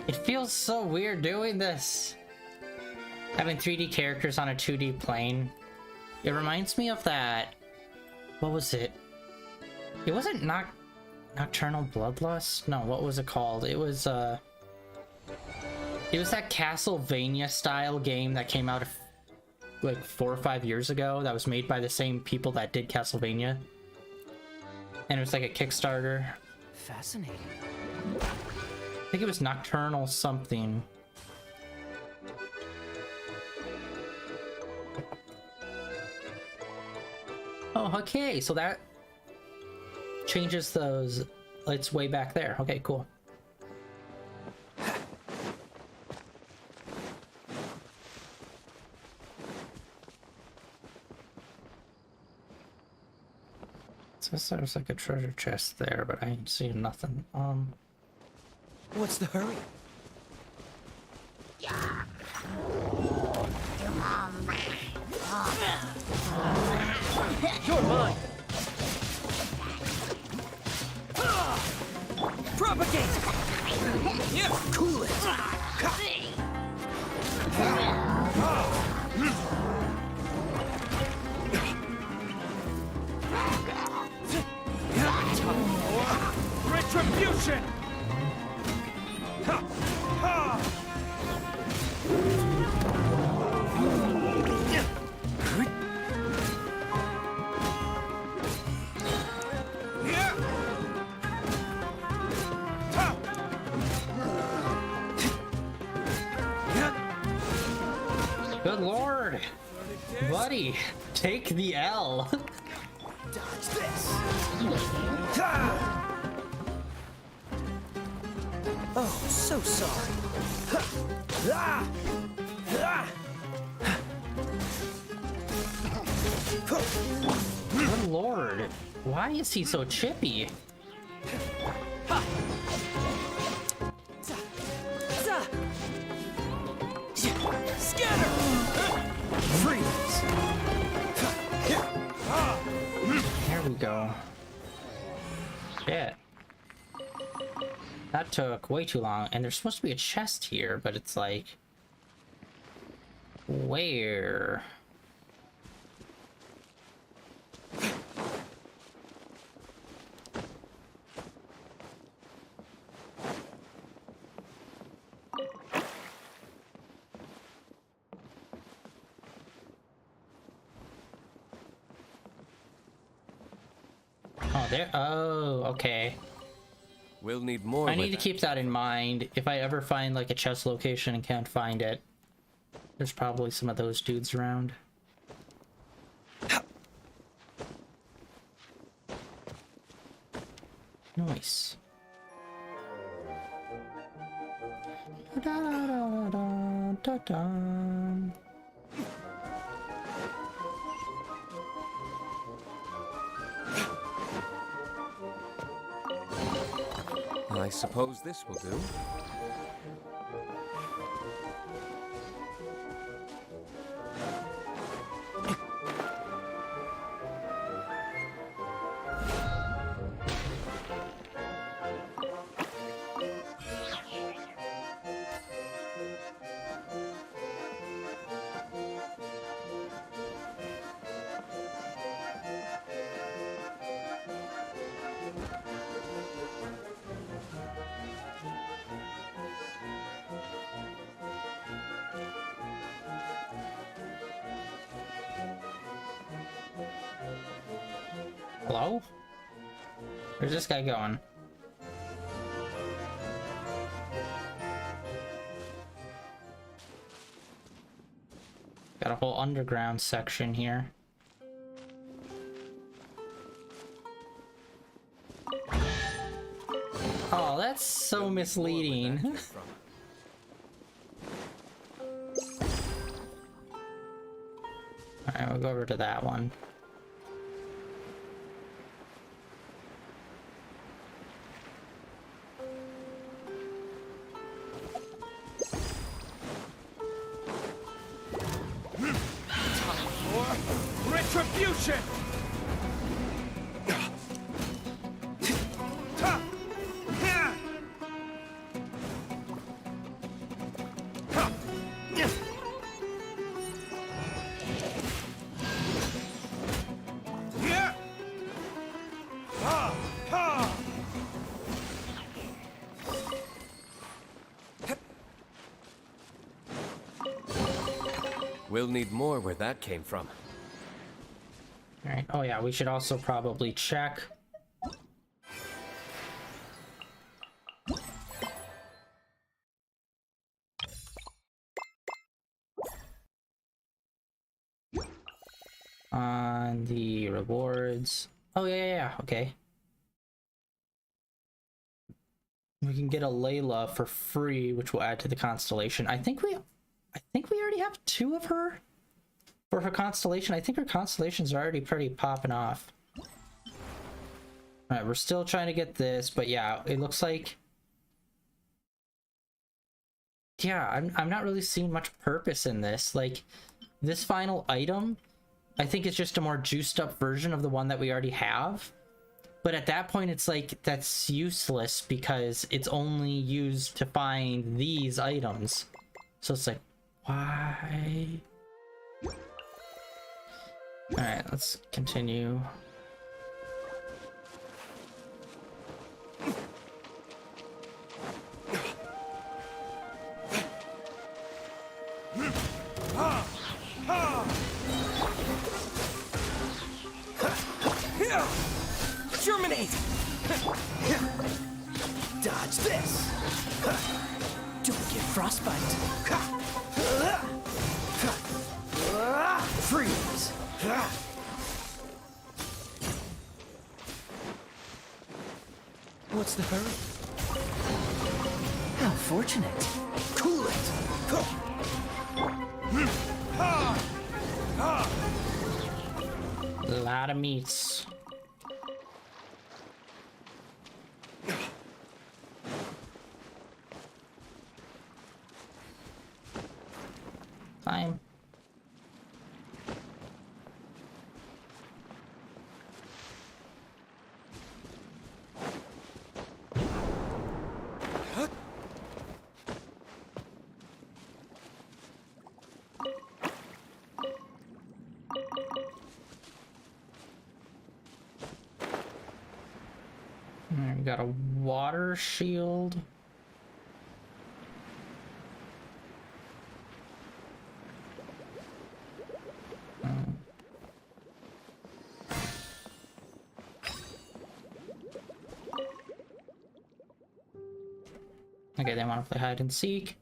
It feels so weird doing this. Having 3D characters on a 2D plane. It reminds me of that... What was it? It wasn't Nocturnal Bloodlust? No, what was it called? It was that Castlevania style game that came out like 4 or 5 years ago that was made by the same people that did Castlevania. And it was like a Kickstarter.
Fascinating.
I think it was Nocturnal something. Oh, okay, so that changes those. It's way back there. Okay, cool. So there's like a treasure chest there, but I ain't seeing nothing.
What's the hurry? You're mine! Propagate! Yeah, cool it! Retribution!
Good lord! Buddy, take the L.
Dodge this! Oh, so sorry.
Good lord, why is he so chippy?
Scatter! Freeze!
There we go. Shit. That took way too long, and there's supposed to be a chest here, but it's like... Where? Oh, there. Oh, okay.
We'll need more.
I need to keep that in mind if I ever find like a chest location and can't find it. There's probably some of those dudes around. Nice. Da, da, da, da, da, da.
I suppose this will do.
Hello? Where's this guy going? Got a whole underground section here. Oh, that's so misleading. Alright, we'll go over to that one.
Retribution!
We'll need more where that came from.
Alright, oh yeah, we should also probably check. On the rewards. Oh yeah, okay. We can get a Layla for free, which will add to the constellation. I think we already have 2 of her for her constellation. I think her constellations are already pretty popping off. Alright, we're still trying to get this, but yeah, it looks like... Yeah, I'm not really seeing much purpose in this. Like, this final item, I think it's just a more juiced up version of the one that we already have. But at that point, it's like, that's useless because it's only used to find these items. So it's like, why? Alright, let's continue.
Germinate! Dodge this! Don't get frostbite! Freeze! What's the hurry? How fortunate! Cool it!
A lot of meats. Time. Alright, we got a water shield. Okay, they want to play hide and seek.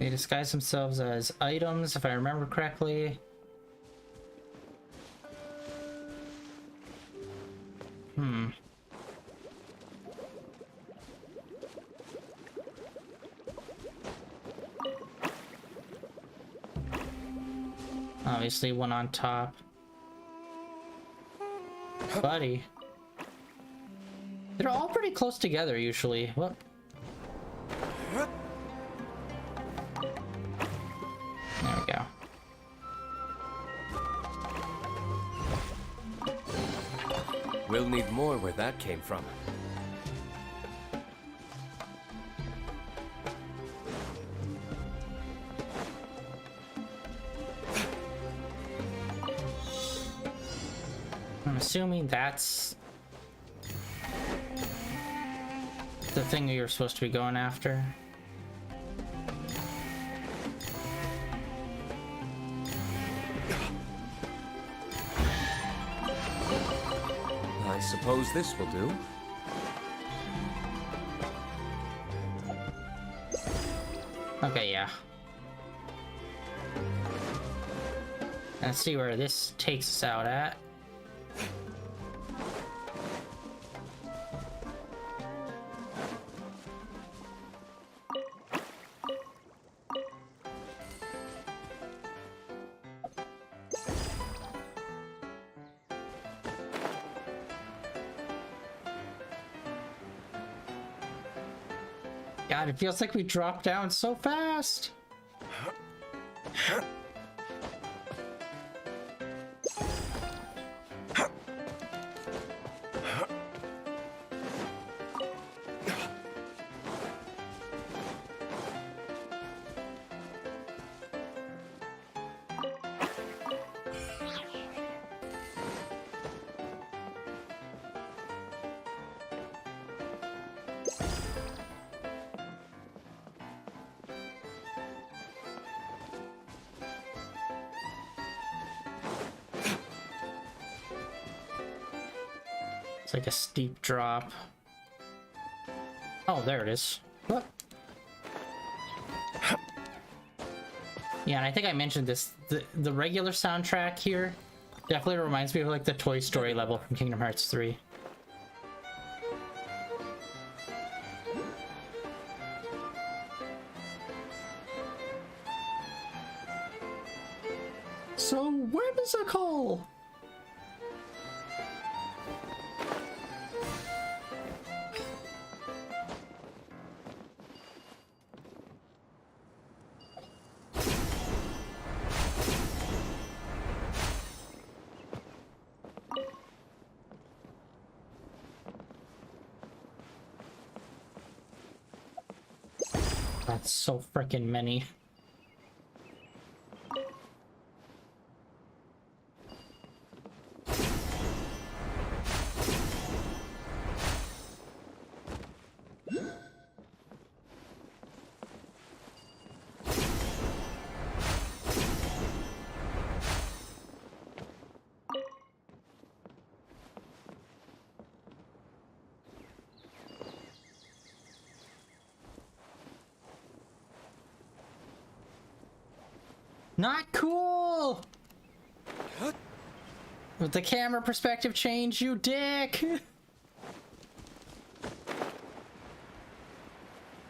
They disguise themselves as items, if I remember correctly. Obviously, one on top. Buddy. They're all pretty close together, usually. What? There we go.
We'll need more where that came from.
I'm assuming that's the thing that you're supposed to be going after.
I suppose this will do.
Okay, yeah. Let's see where this takes us out at. God, it feels like we dropped down so fast. It's like a steep drop. Oh, there it is. What? Yeah, and I think I mentioned this. The regular soundtrack here definitely reminds me of like the Toy Story level from Kingdom Hearts 3. So whimsical! That's so freaking many. Not cool! With the camera perspective change, you dick!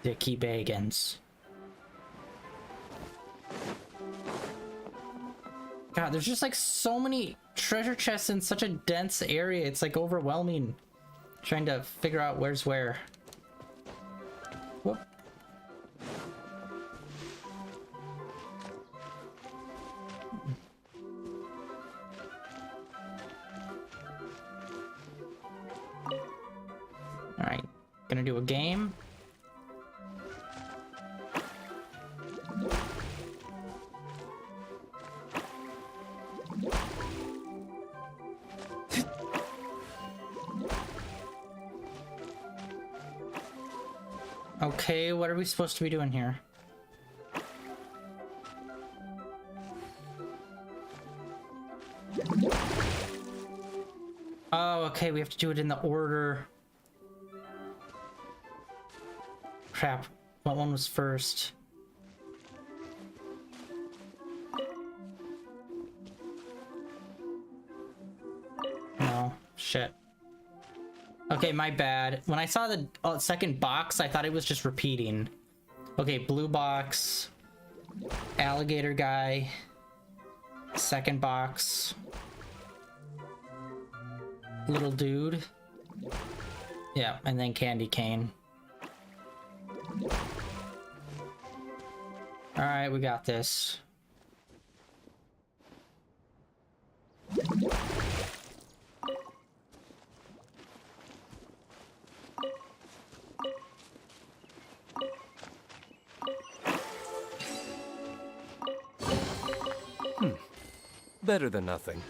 Dickie Bagans. God, there's just like so many treasure chests in such a dense area. It's like overwhelming trying to figure out where's where. Whoop. Alright, gonna do a game. Okay, what are we supposed to be doing here? Oh, okay, we have to do it in the order. Crap, what one was first? shit. Okay, my bad. When I saw the second box, I thought it was just repeating. Okay, blue box, alligator guy, second box, little dude. Yeah, and then candy cane. All right, we got this.
Better than nothing.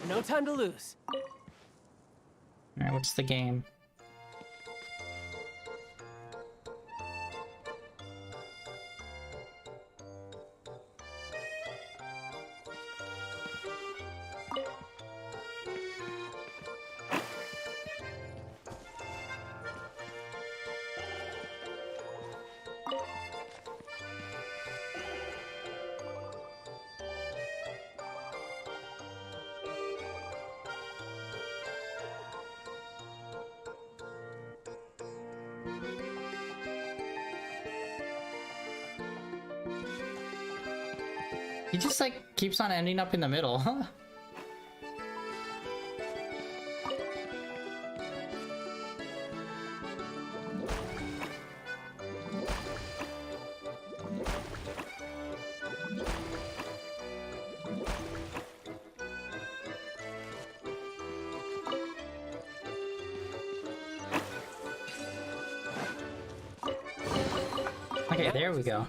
No time to lose.
Alright, what's the game? He just like keeps on ending up in the middle, huh? Okay, there we go.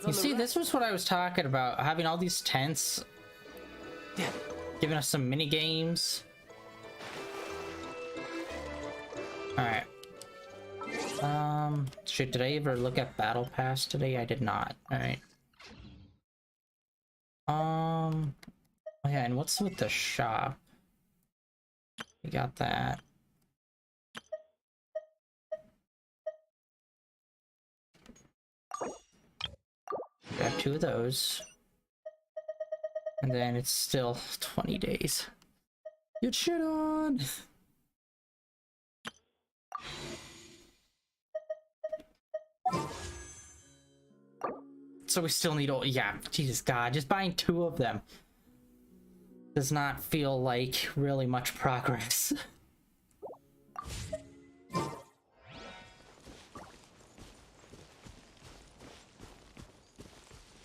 You see, this was what I was talking about, having all these tents, giving us some mini games. Alright. Shit, did I ever look at Battle Pass today? I did not. Alright. Oh yeah, and what's with the shop? We got that. Grab 2 of those. And then it's still 20 days. Get shit on! So we still need, yeah, Jesus God, just buying 2 of them does not feel like really much progress.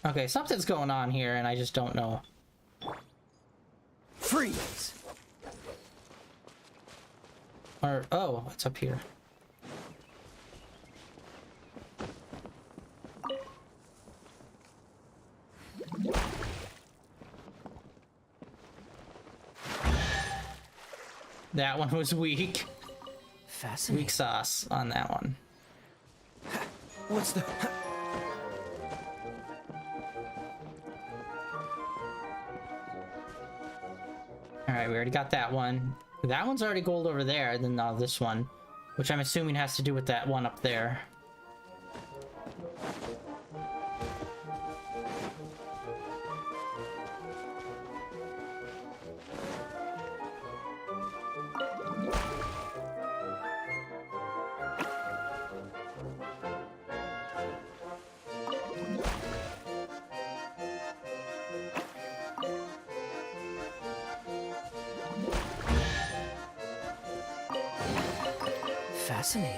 Okay, something's going on here and I just don't know.
Freeze!
Or, oh, it's up here. That one was weak.
Fascinating.
Weak sauce on that one.
What's the...
Alright, we already got that one. That one's already gold over there, then now this one. Which I'm assuming has to do with that one up there.
Fascinating.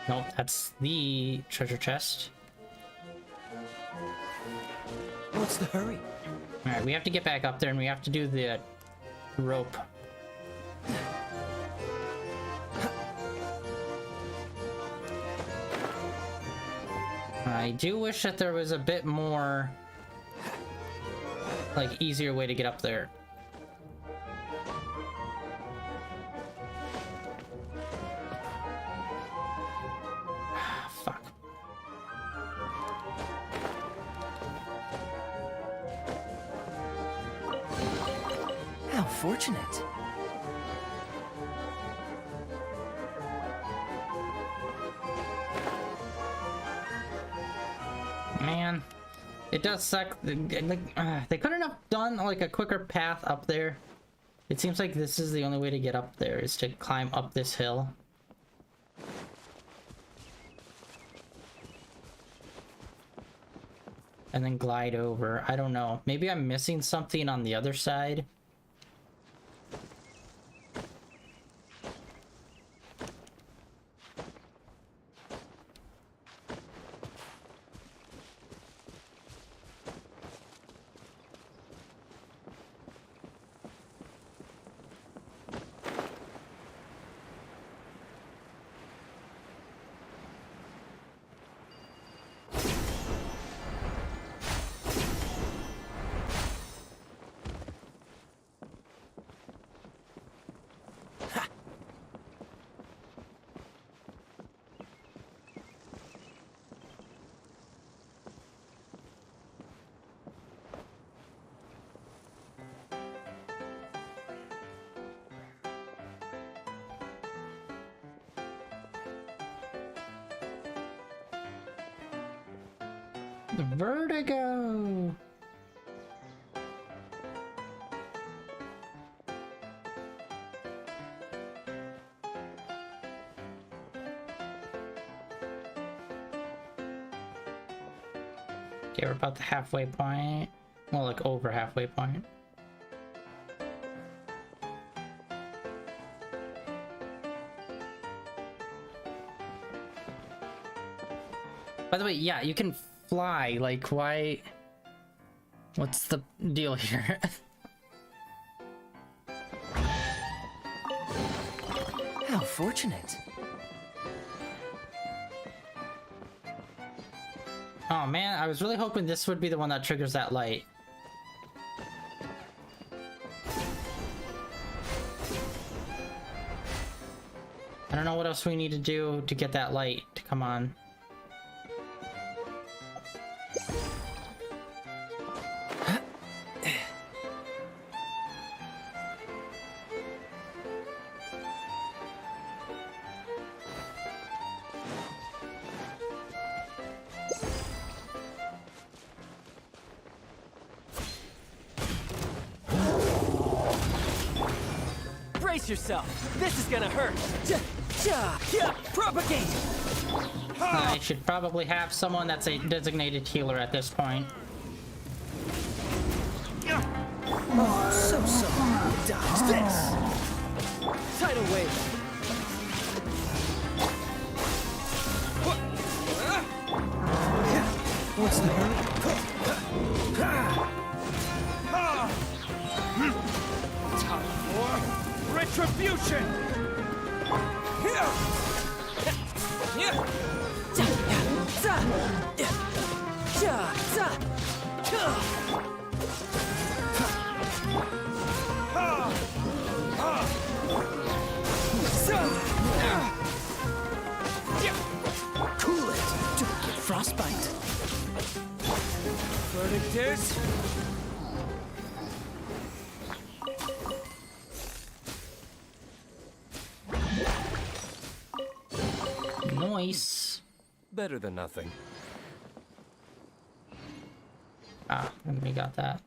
Nope, that's the treasure chest.
What's the hurry?
Alright, we have to get back up there and we have to do the rope. I do wish that there was a bit more, like, easier way to get up there. Fuck.
How fortunate.
Man, it does suck. Like, they couldn't have done like a quicker path up there. It seems like this is the only way to get up there, is to climb up this hill. And then glide over. I don't know. Maybe I'm missing something on the other side. The vertigo! Okay, we're about the halfway point. Well, like over halfway point. By the way, yeah, you can fly. Like, why? What's the deal here?
How fortunate.
Oh man, I was really hoping this would be the one that triggers that light. I don't know what else we need to do to get that light to come on.
Brace yourself. This is gonna hurt. Propagate.
I should probably have someone that's a designated healer at this point.
So dodge this. Tidal wave. What's the hurry?
Time for retribution!
Cool it. Don't get frostbite.
Verdict is...
Nice.
Better than nothing.
Ah, and we got that.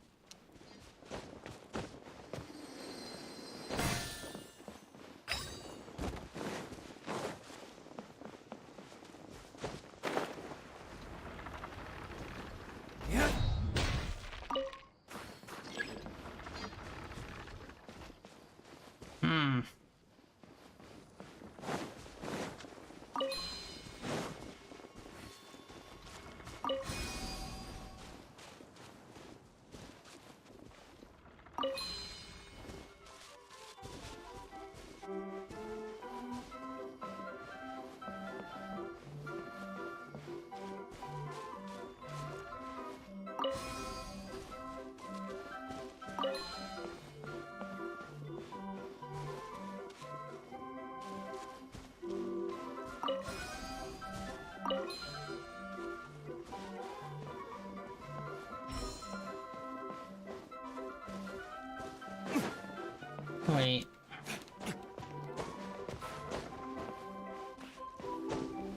Wait.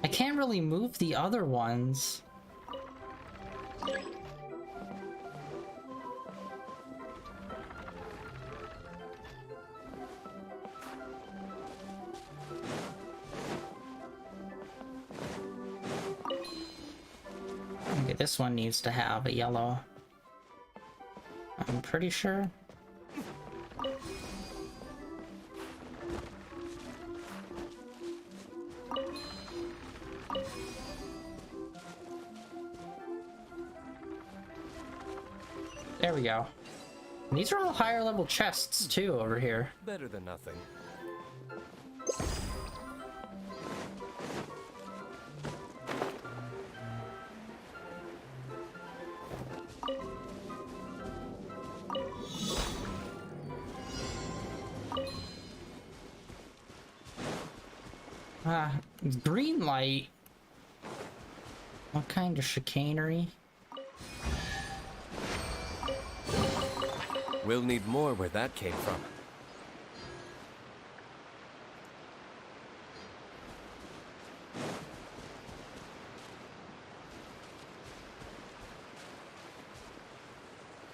I can't really move the other ones. Okay, this one needs to have a yellow. I'm pretty sure. There we go. And these are all higher level chests too over here.
Better than nothing.
Green light. What kind of chicanery?
We'll need more where that came from.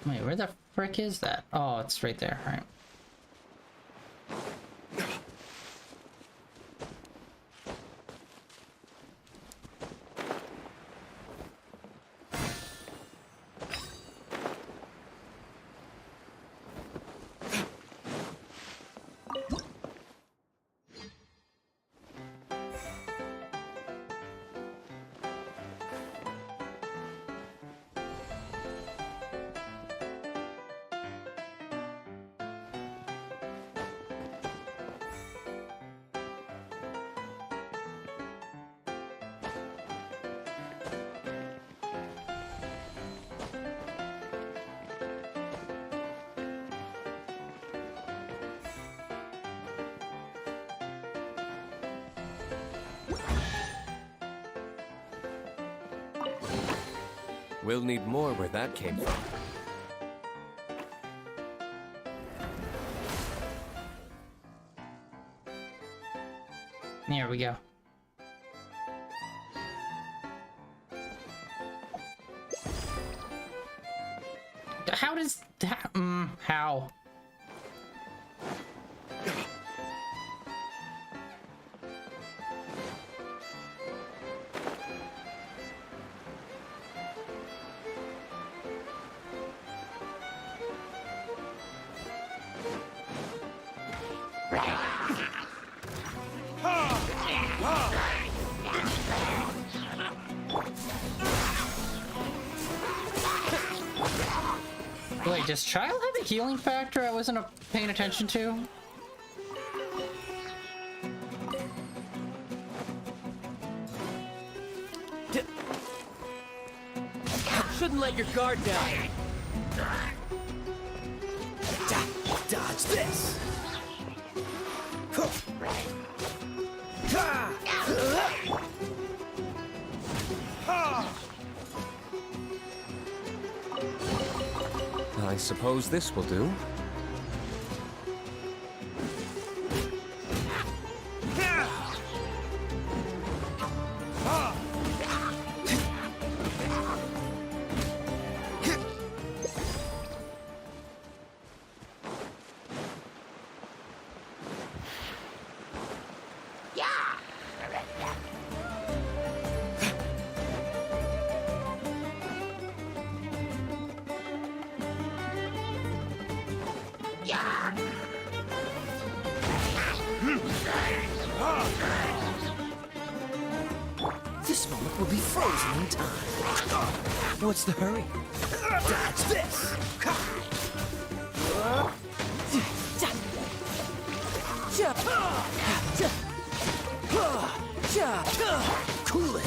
Wait, where the frick is that? Oh, it's right there, right?
We'll need more where that came from.
There we go. How does that, how? Wait, does Child have a healing factor I wasn't paying attention to?
Shouldn't let your guard down. Dodge this.
I suppose this will do.
This moment will be frozen in time. What's the hurry? Dodge this! Cool it!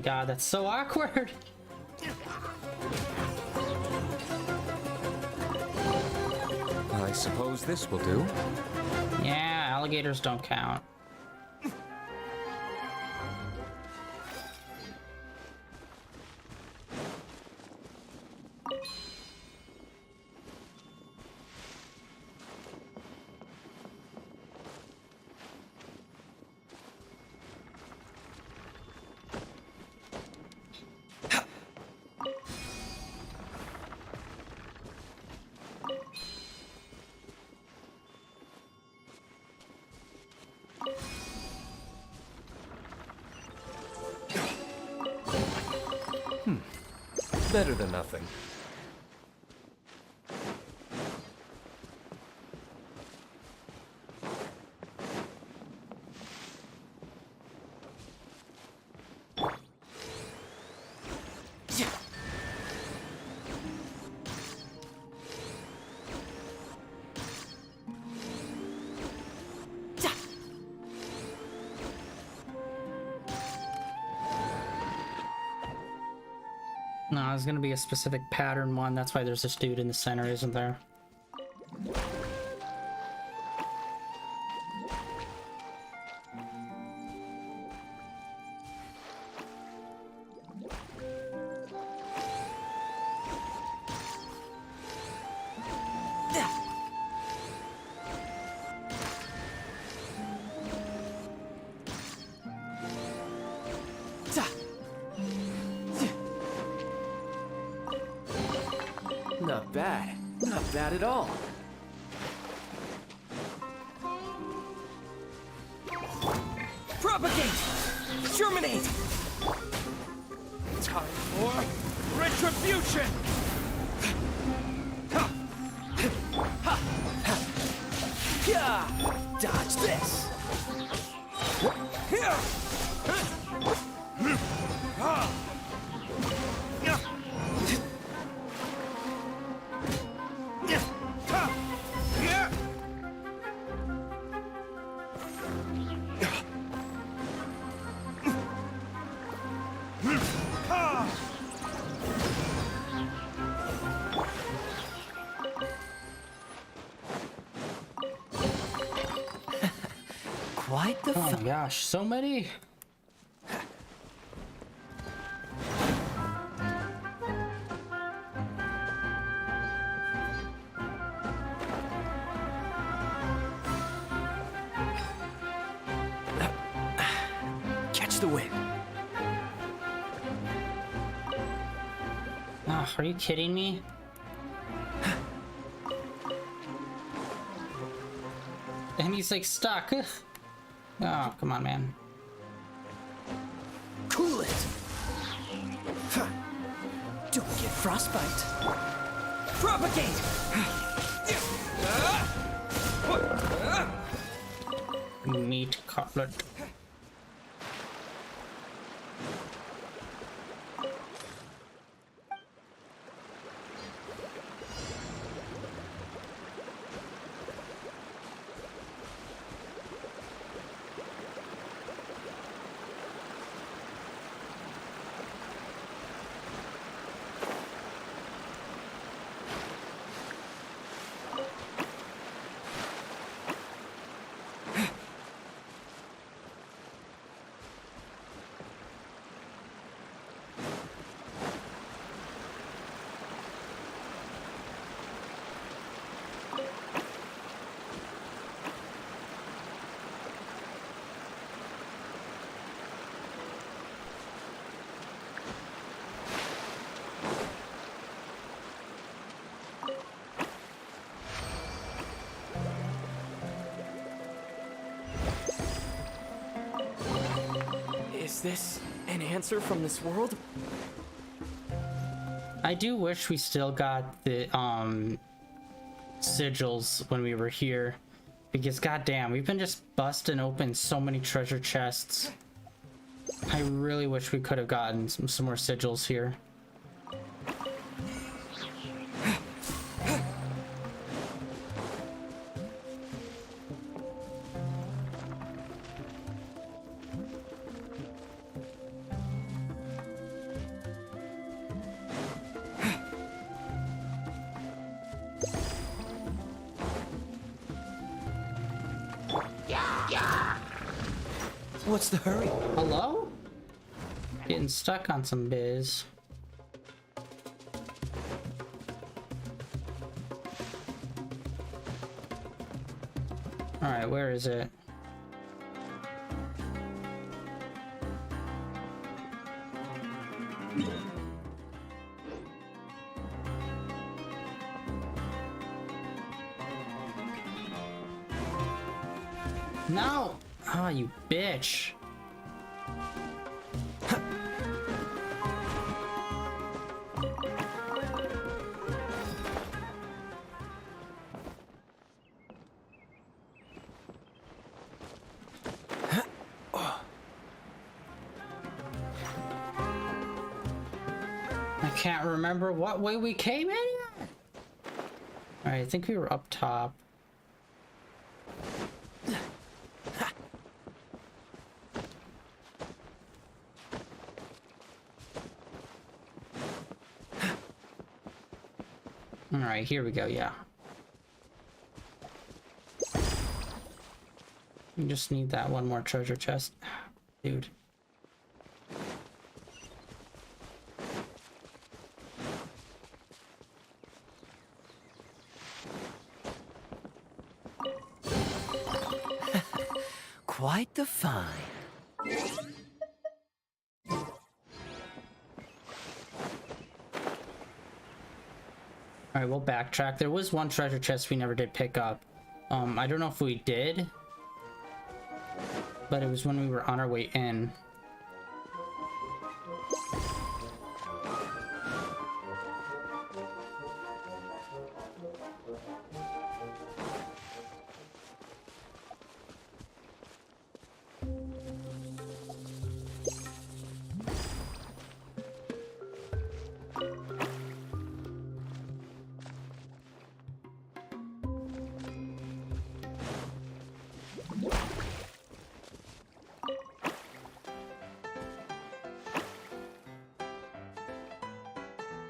god, that's so awkward.
I suppose this will do.
Yeah, alligators don't count.
Better than nothing.
No, there's gonna be a specific pattern one. That's why there's this dude in the center, isn't there?
Not bad. Not bad at all. Propagate! Germinate! Time for retribution! Dodge this! Quite the
Oh my gosh, so many.
Catch the wind.
Oh, are you kidding me? And he's like stuck. Oh, come on, man.
Cool it. Don't get frostbite. Propagate.
Meat cutlet.
Is this an answer from this world?
I do wish we still got the sigils when we were here, because goddamn, we've been just busting open so many treasure chests. I really wish we could have gotten some more sigils here.
What's the hurry?
Hello? Getting stuck on some biz. Alright, where is it? No! Ah, you bitch. I can't remember what way we came in yet. Alright, I think we were up top. Alright, here we go, yeah. We just need that one more treasure chest. Dude.
Quite the find.
Alright, we'll backtrack. There was one treasure chest we never did pick up. I don't know if we did, but it was when we were on our way in.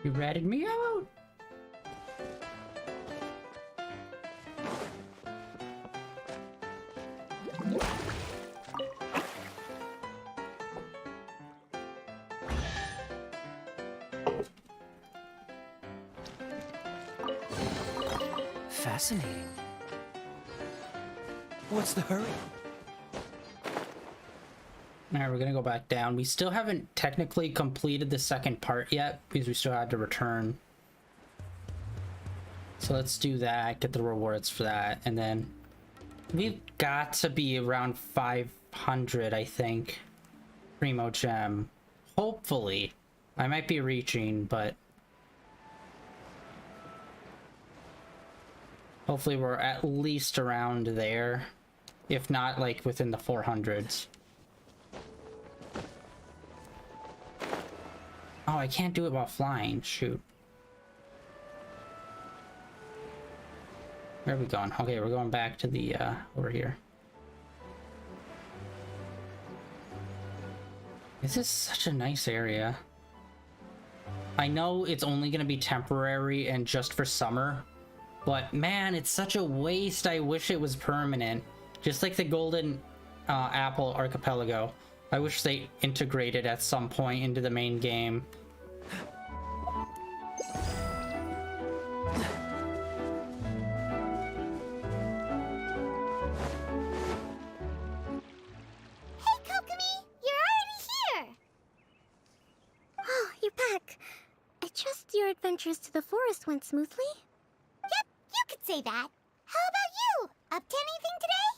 You ratted me out.
Fascinating. What's the hurry?
Alright, we're gonna go back down. We still haven't technically completed the second part yet because we still had to return. So let's do that, get the rewards for that, and then we've got to be around 500, I think. Primo Gem. Hopefully. I might be reaching, but hopefully we're at least around there. If not, like, within the 400s. Oh, I can't do it while flying. Shoot. Where are we going? Okay, we're going back to the, over here. This is such a nice area. I know it's only going to be temporary and just for summer, but man, it's such a waste. I wish it was permanent. Just like the Golden Apple Archipelago. I wish they integrated at some point into the main game.
Hey, Kokomi! You're already here! Oh, you're back. I trust your adventures to the forest went smoothly? Yep, you could say that. How about you? Up to anything today?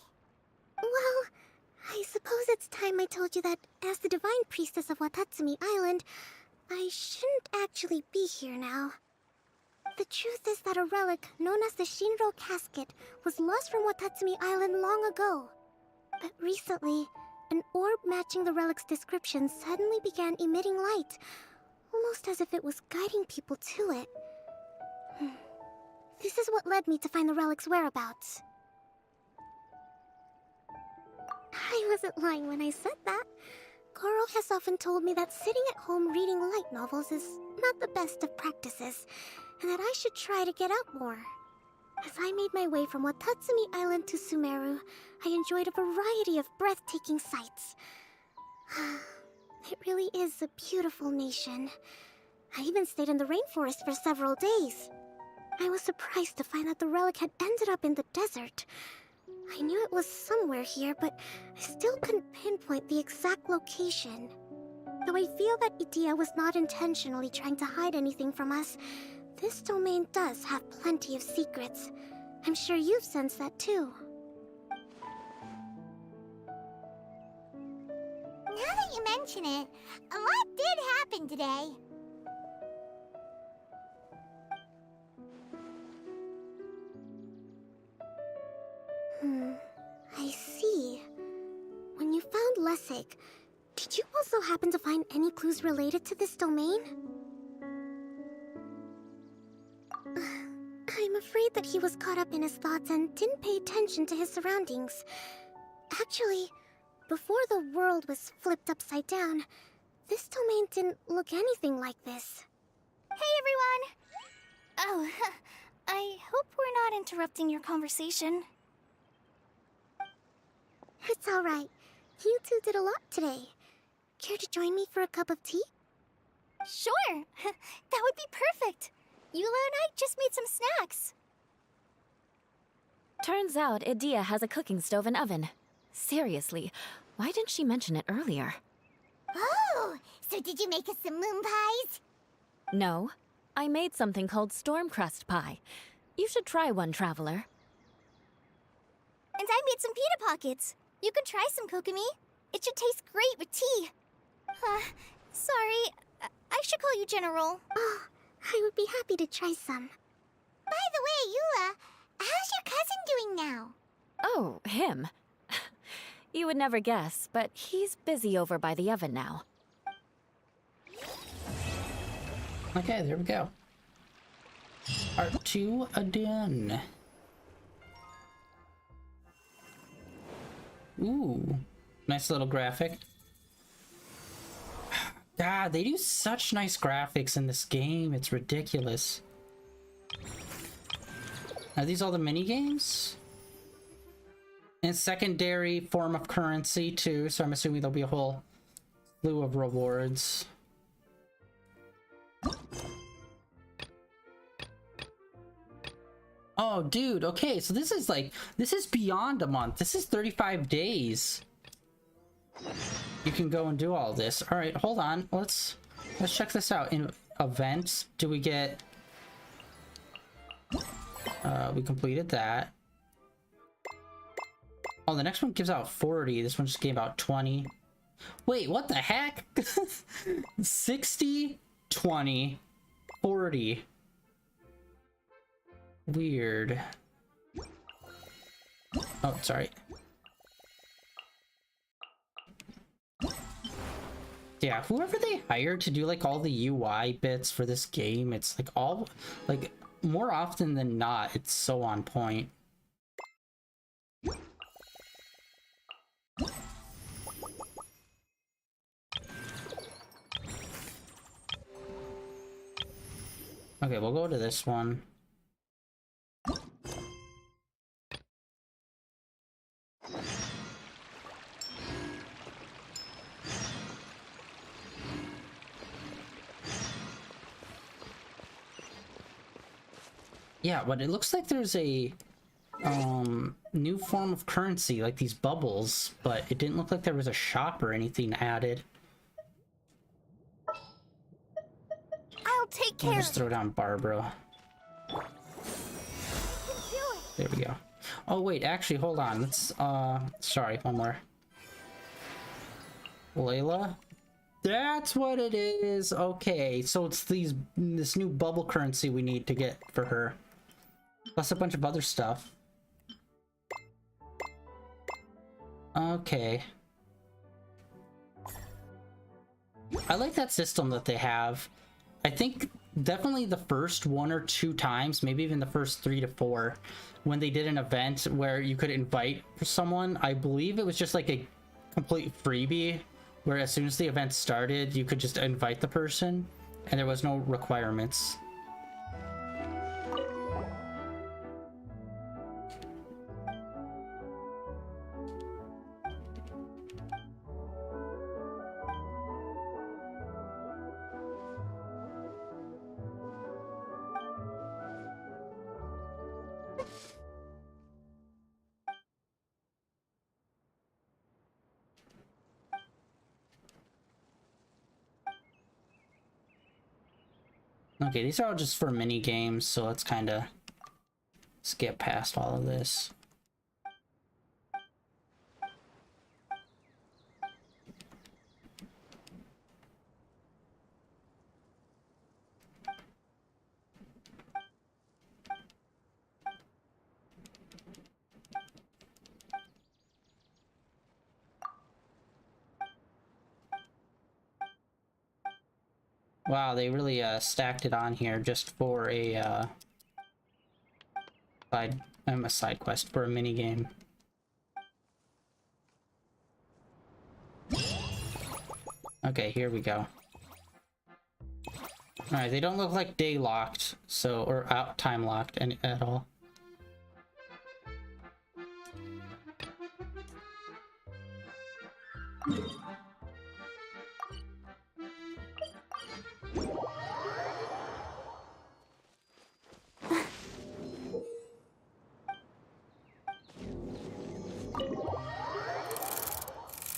Well, I suppose it's time I told you that as the divine priestess of Watatsumi Island, I shouldn't actually be here now. The truth is that a relic known as the Shinro Casket was lost from Watatsumi Island long ago. But recently, an orb matching the relic's description suddenly began emitting light, almost as if it was guiding people to it. This is what led me to find the relic's whereabouts. I wasn't lying when I said that. Goro has often told me that sitting at home reading light novels is not the best of practices, and that I should try to get out more. As I made my way from Watatsumi Island to Sumeru, I enjoyed a variety of breathtaking sights. It really is a beautiful nation. I even stayed in the rainforest for several days. I was surprised to find that the relic had ended up in the desert. I knew it was somewhere here, but I still couldn't pinpoint the exact location. Though I feel that Idia was not intentionally trying to hide anything from us, this domain does have plenty of secrets. I'm sure you've sensed that too.
Now that you mention it, a lot did happen today.
I see. When you found Lessig, did you also happen to find any clues related to this domain? I'm afraid that he was caught up in his thoughts and didn't pay attention to his surroundings. Actually, before the world was flipped upside down, this domain didn't look anything like this.
Hey, everyone! Oh, I hope we're not interrupting your conversation.
It's alright. You two did a lot today. Care to join me for a cup of tea?
Sure! That would be perfect! Eula and I just made some snacks.
Turns out Idia has a cooking stove and oven. Seriously, why didn't she mention it earlier?
Oh, so did you make us some moon pies?
No, I made something called storm crust pie. You should try one, Traveler.
And I made some pita pockets. You could try some, Kokomi. It should taste great with tea. Sorry, I should call you General.
Oh, I would be happy to try some.
By the way, Eula, how's your cousin doing now?
Oh, him. You would never guess, but he's busy over by the oven now.
Okay, there we go. Part 2 done. Ooh, nice little graphic. God, they do such nice graphics in this game. It's ridiculous. Are these all the mini games? And secondary form of currency too, so I'm assuming there'll be a whole slew of rewards. Oh, dude, okay, so this is beyond a month. This is 35 days. You can go and do all this. All right, hold on. Let's check this out. In events, do we get... we completed that. Oh, the next one gives out 40. This one just gave out 20. Wait, what the heck? 60, 20, 40. Weird. Oh, sorry. Yeah, whoever they hired to do like all the UI bits for this game, it's like all like more often than not, it's so on point. Okay, we'll go to this one. Yeah, but it looks like there's a new form of currency, like these bubbles, but it didn't look like there was a shop or anything added.
I'll take care
I'll
of
just throw down Barbara. There we go. Oh wait, actually, hold on. Let's sorry, one more. Layla? That's what it is. Okay, so it's this new bubble currency we need to get for her. Plus a bunch of other stuff. Okay. I like that system that they have. I think definitely the first 1 or 2 times, maybe even the first 3 to 4, when they did an event where you could invite someone, I believe it was just like a complete freebie, where as soon as the event started, you could just invite the person, and there was no requirements. Okay, these are all just for mini games, so let's kind of skip past all of this. Wow, they really stacked it on here just for a side quest for a mini game. Okay, here we go. All right, they don't look like day locked, so or out time locked at all.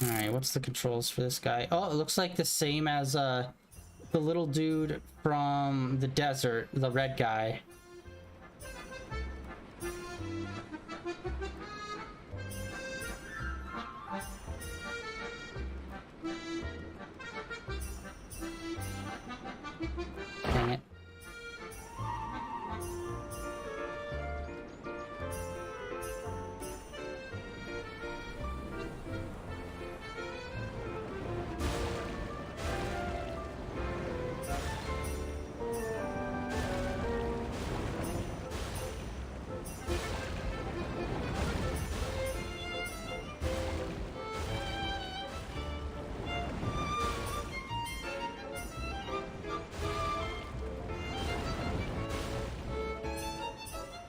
Alright, what's the controls for this guy? Oh, it looks like the same as the little dude from the desert, the red guy. Dang it.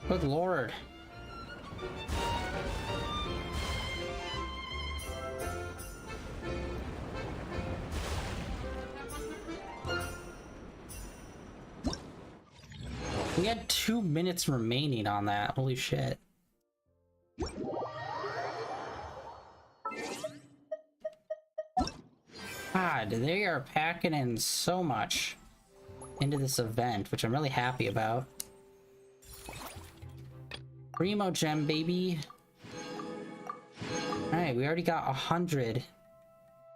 Good lord. We had 2 minutes remaining on that. Holy shit. God, they are packing in so much into this event, which I'm really happy about. Primo gem, baby. Alright, we already got 100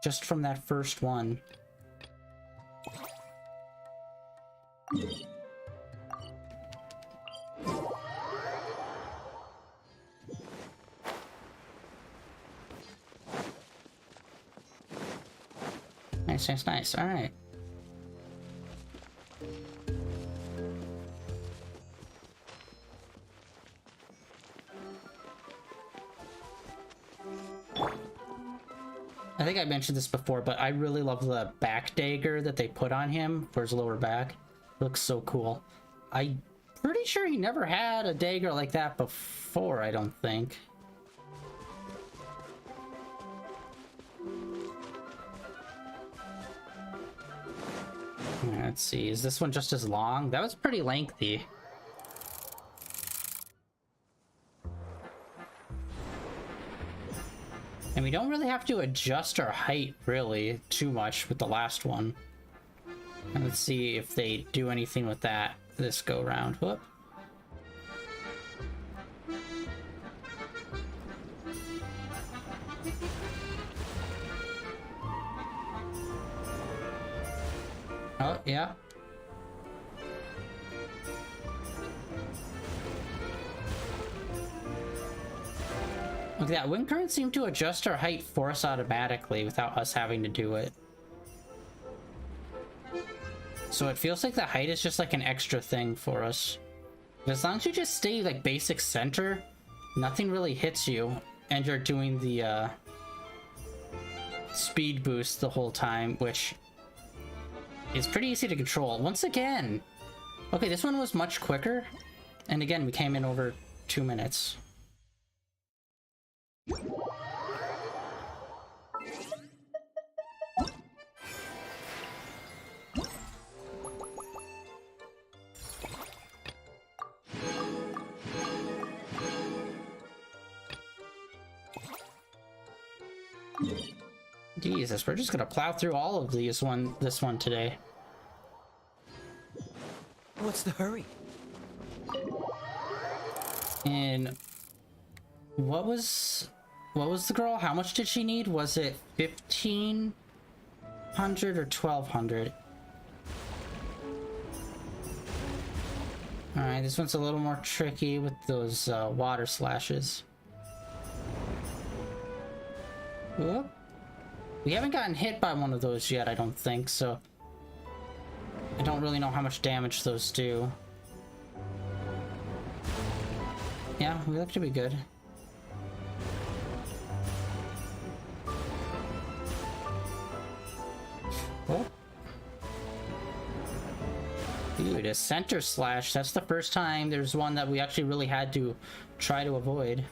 just from that first one. Nice, nice, nice. Alright. I think I mentioned this before, but I really love the back dagger that they put on him for his lower back. It looks so cool. I'm pretty sure he never had a dagger like that before, I don't think. Let's see, is this one just as long? That was pretty lengthy. And we don't really have to adjust our height, really, too much with the last one. And let's see if they do anything with that this go round. Whoop. Oh, yeah. Look at that, wind currents seem to adjust our height for us automatically without us having to do it. So it feels like the height is just like an extra thing for us. But as long as you just stay like basic center, nothing really hits you, and you're doing the speed boost the whole time, which is pretty easy to control. Once again, okay, this one was much quicker, and again, we came in over 2 minutes. Jesus, we're just gonna plow through all of these this one today.
What's the hurry?
And what was the girl? How much did she need? Was it 1,500 or 1,200? All right, this one's a little more tricky with those water slashes. Whoop. We haven't gotten hit by one of those yet, I don't think, so I don't really know how much damage those do. Yeah, we look to be good. Oh. Dude, a center slash. That's the first time there's one that we actually really had to try to avoid.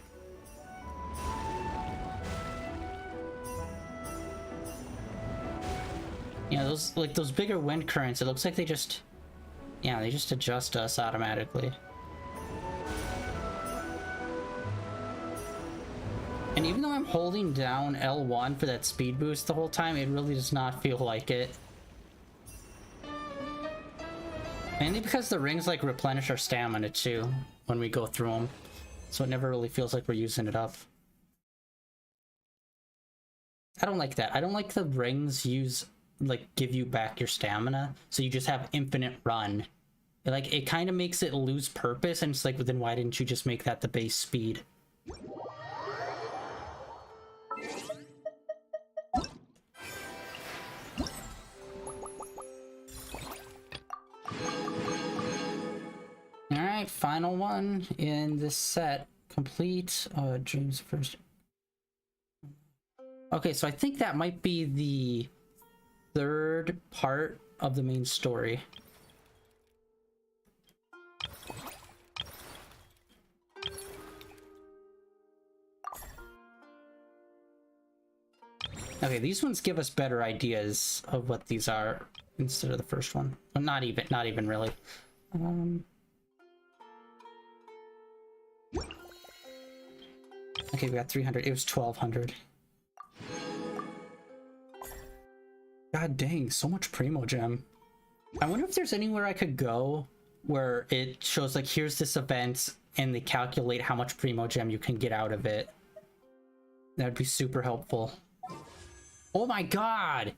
Yeah, those bigger wind currents, it looks like they just adjust us automatically. And even though I'm holding down L1 for that speed boost the whole time, it really does not feel like it. Mainly because the rings like replenish our stamina too when we go through them. So it never really feels like we're using it up. I don't like that. I don't like the rings give you back your stamina, so you just have infinite run. It kind of makes it lose purpose, and it's like, well, then why didn't you just make that the base speed? Alright, final one in this set. Complete dreams first. Okay, so I think that might be the third part of the main story. Okay, these ones give us better ideas of what these are instead of the first one. Well, not even really. Okay, we got 300. It was 1,200. God dang, so much Primo Gem. I wonder if there's anywhere I could go where it shows like, here's this event, and they calculate how much Primo Gem you can get out of it. That'd be super helpful. Oh my god!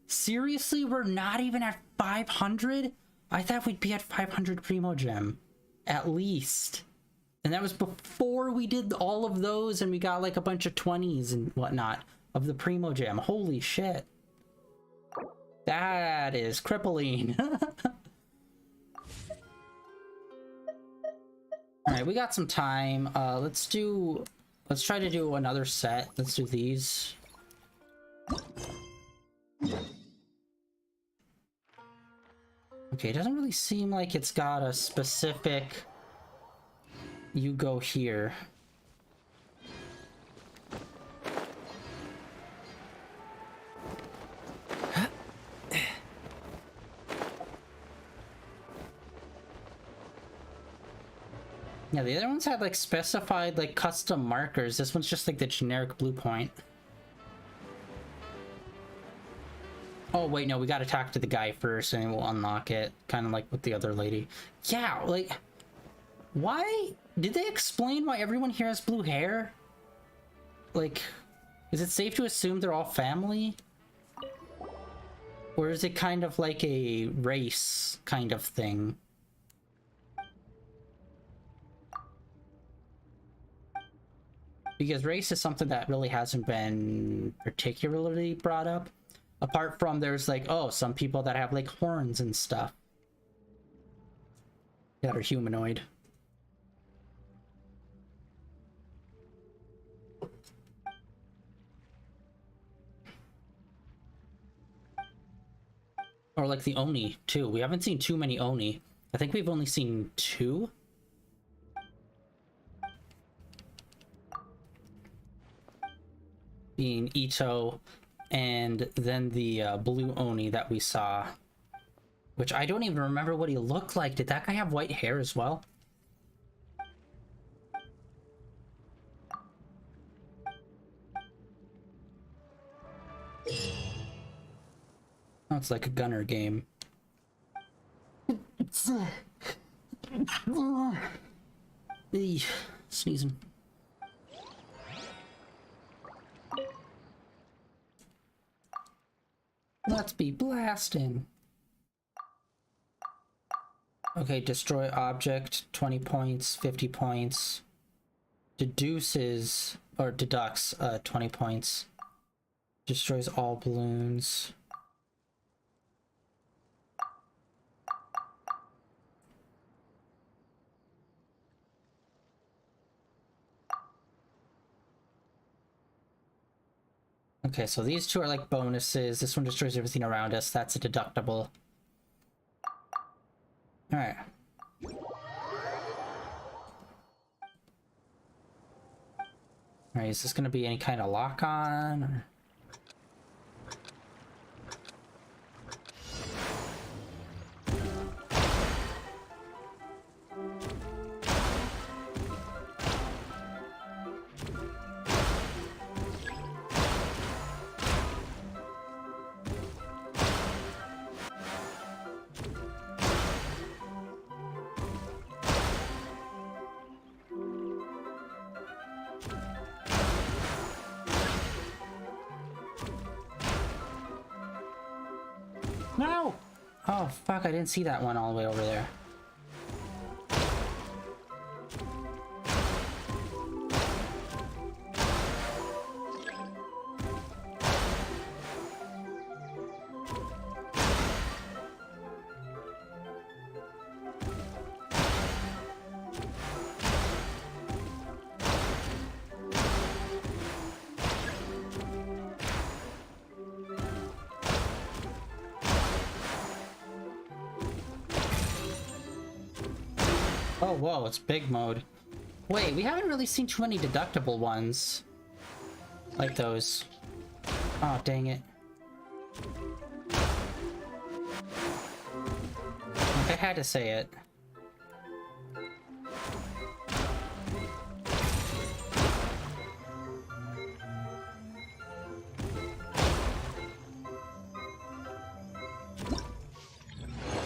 Seriously, we're not even at 500? I thought we'd be at 500 Primo Gem. At least. And that was before we did all of those and we got like a bunch of 20s and whatnot of the Primo Gem. Holy shit. That is crippling. Alright, we got some time. Let's try to do another set. Let's do these. Okay, it doesn't really seem like it's got a specific... You go here. Yeah, the other ones had like specified like custom markers. This one's just like the generic blue point. Oh wait, no, we gotta talk to the guy first and we'll unlock it. Kind of like with the other lady. Yeah, like... Why? Did they explain why everyone here has blue hair? Like, is it safe to assume they're all family? Or is it kind of like a race kind of thing? Because race is something that really hasn't been particularly brought up. Apart from there's like, oh, some people that have like horns and stuff. That are humanoid. Or like the Oni, too. We haven't seen too many Oni. I think we've only seen 2. Being Ito, and then the blue Oni that we saw. Which I don't even remember what he looked like. Did that guy have white hair as well? Sounds like a gunner game. Eey, sneezing. Let's be blasting. Okay, destroy object, 20 points, 50 points. Deduces, or deducts, 20 points. Destroys all balloons. Okay, so these two are like bonuses. This one destroys everything around us. That's a deductible. Alright. Alright, is this gonna be any kind of lock-on? Or... No! Oh, fuck, I didn't see that one all the way over there. Oh, whoa, it's big mode. Wait, we haven't really seen too many deductible ones. Like those. Oh, dang it. Like I had to say it.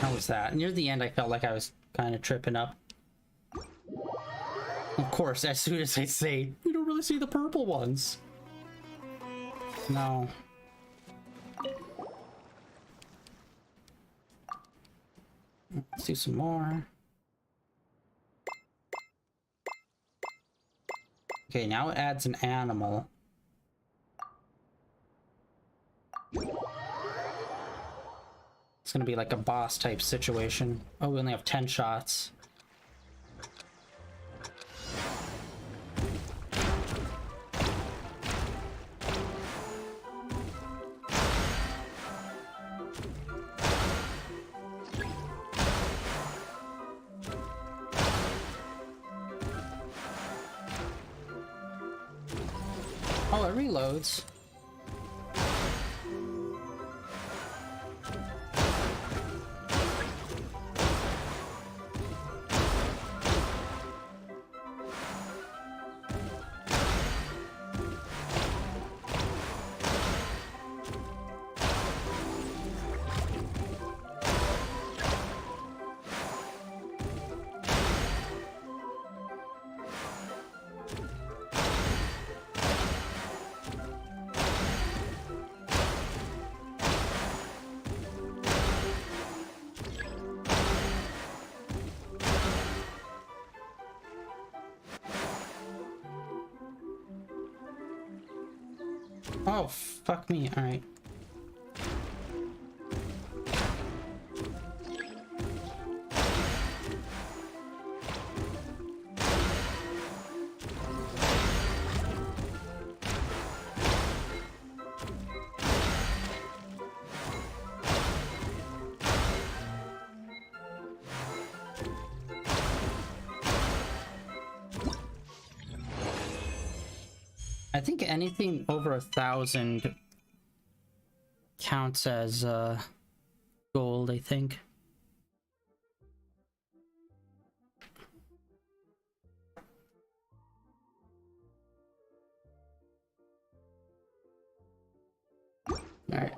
How was that? Near the end, I felt like I was kind of tripping up. Of course, as soon as I say, we don't really see the purple ones. No. Let's do some more. Okay, now it adds an animal. It's gonna be like a boss type situation. Oh, we only have 10 shots. Oh, it reloads. Oh, fuck me. Alright. I think anything over 1,000 counts as gold, I think. Alright.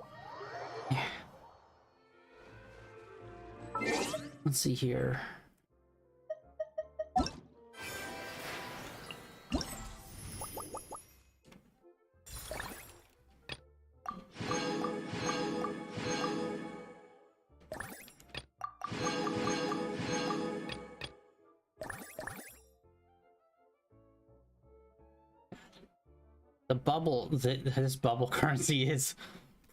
Let's see here. This bubble currency is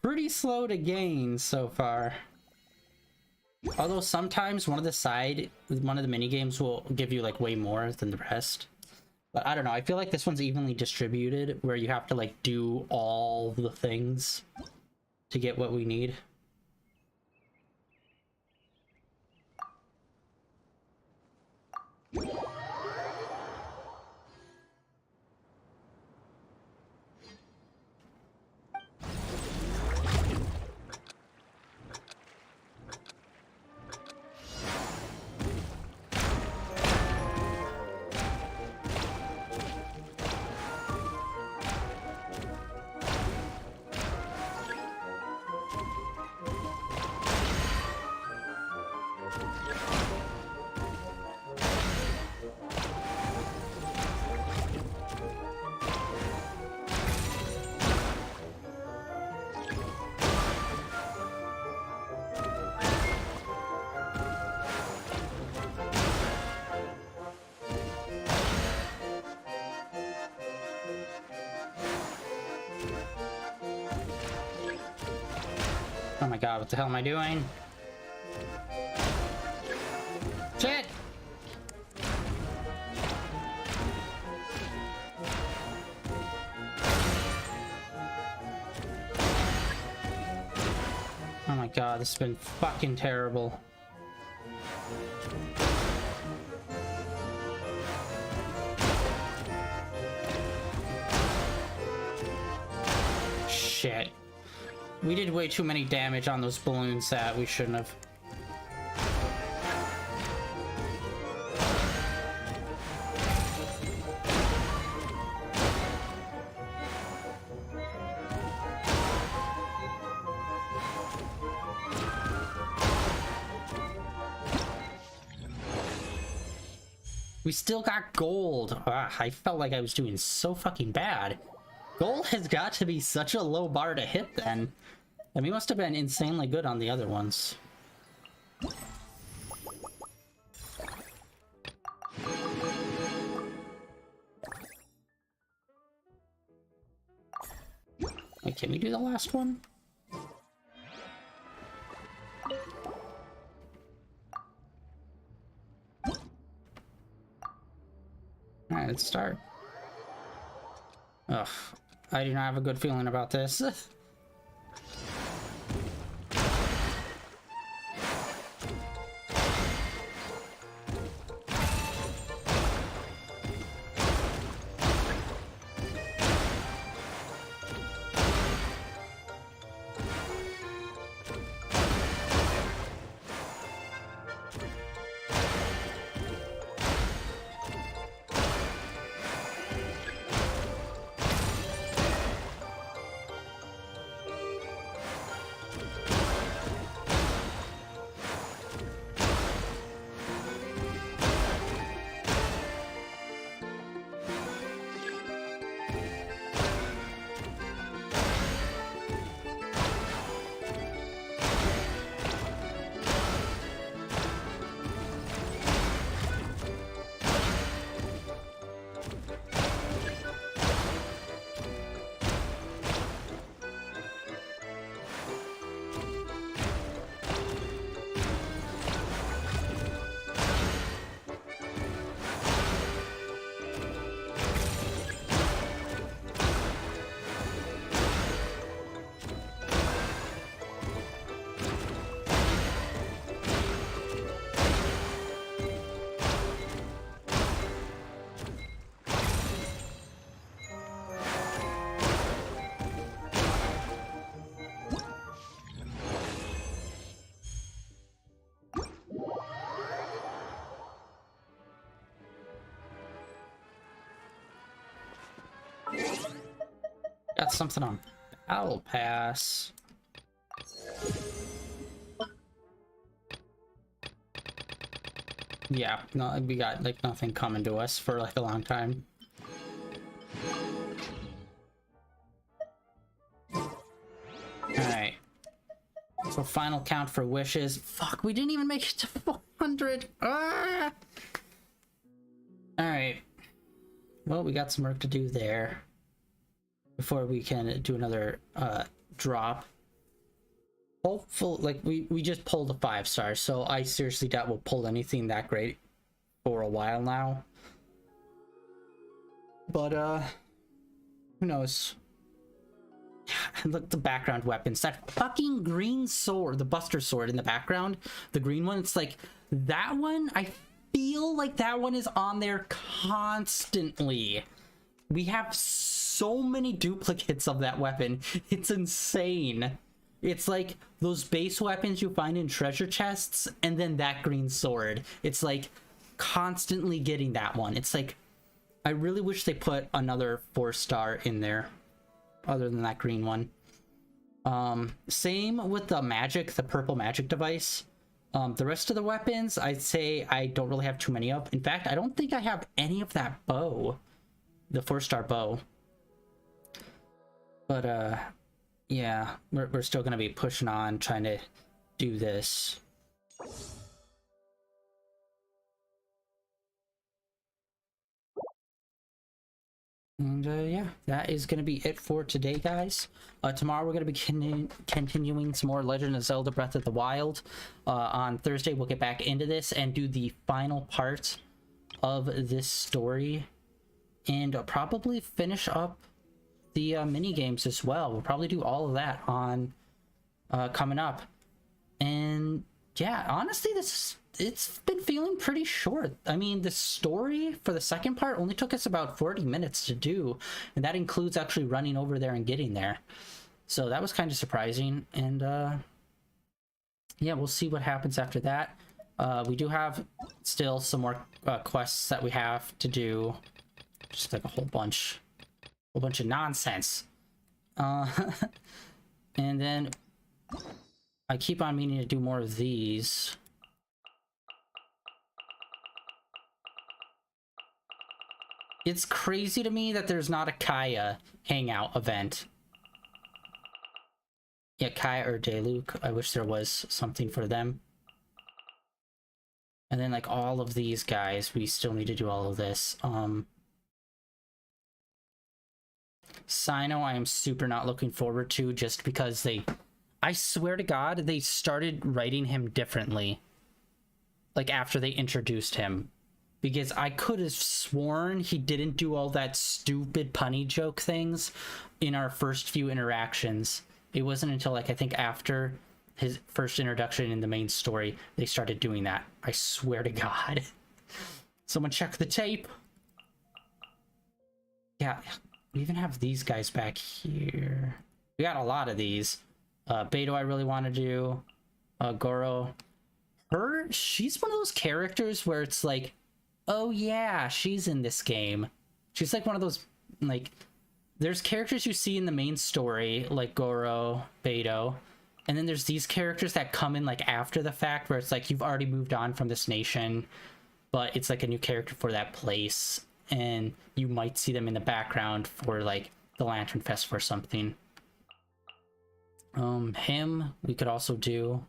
pretty slow to gain so far. Although sometimes one of the mini games will give you like way more than the rest. But I don't know, I feel like this one's evenly distributed where you have to like do all the things to get what we need. Oh my god, what the hell am I doing? Shit! Oh my god, this has been fucking terrible. Shit. We did way too many damage on those balloons that we shouldn't have. We still got gold. I felt like I was doing so fucking bad. Gold has got to be such a low bar to hit then. And we must have been insanely good on the other ones. Wait, can we do the last one? Alright, let's start. Ugh, I do not have a good feeling about this. Got something on Battle Pass. Yeah, no, we got like nothing coming to us for like a long time. Alright. So final count for wishes. Fuck, we didn't even make it to 400. Ah! Alright. Well, we got some work to do there before we can do another drop. Hopeful, like we just pulled a 5-star, so I seriously doubt we'll pull anything that great for a while now. But who knows? Look, the background weapons, that fucking green sword, the Buster sword in the background, the green one, it's like that one, I feel like that one is on there constantly. We have so many duplicates of that weapon, it's insane. It's like those base weapons you find in treasure chests, and then that green sword. It's like constantly getting that one. It's like, I really wish they put another 4-star in there, other than that green one. Same with the magic, the purple magic device. The rest of the weapons, I'd say I don't really have too many of. In fact, I don't think I have any of that bow, the 4-star bow. But yeah, we're still gonna be pushing on, trying to do this. And yeah, that is gonna be it for today, guys. Tomorrow we're gonna be continuing some more Legend of Zelda Breath of the Wild. On Thursday we'll get back into this and do the final part of this story, and probably finish up the mini games as well. We'll probably do all of that on coming up. And yeah, honestly, it's been feeling pretty short. I mean, the story for the second part only took us about 40 minutes to do, and that includes actually running over there and getting there. So that was kind of surprising. And yeah, we'll see what happens after that. We do have still some more quests that we have to do, just like a whole bunch of nonsense. And then I keep on meaning to do more of these. It's crazy to me that there's not a Kaya hangout event. Yeah, Kaya or Dayluk. I wish there was something for them. And then like all of these guys, we still need to do all of this. Sino, I am super not looking forward to, just because I swear to God, they started writing him differently. Like after they introduced him. Because I could have sworn he didn't do all that stupid punny joke things in our first few interactions. It wasn't until like, I think after his first introduction in the main story, they started doing that. I swear to God. Someone check the tape. Yeah. We even have these guys back here. We got a lot of these. Beto I really want to do. Goro. She's one of those characters where it's like, oh yeah, she's in this game. She's like one of those, like, there's characters you see in the main story, like Goro, Beto, and then there's these characters that come in like after the fact, where it's like you've already moved on from this nation, but it's like a new character for that place. And you might see them in the background for like the Lantern Festival or something. Him we could also do.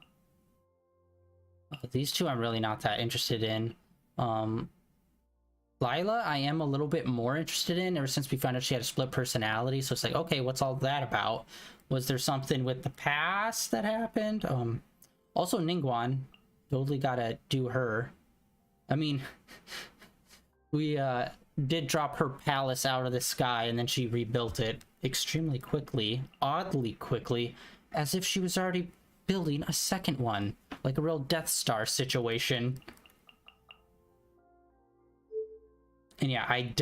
These two I'm really not that interested in. Lila I am a little bit more interested in, ever since we found out she had a split personality. So it's like, okay, what's all that about? Was there something with the past that happened? Also Ningguang, totally gotta do her. I mean, we did drop her palace out of the sky, and then she rebuilt it extremely quickly, oddly quickly, as if she was already building a second one, like a real Death Star situation. And yeah, I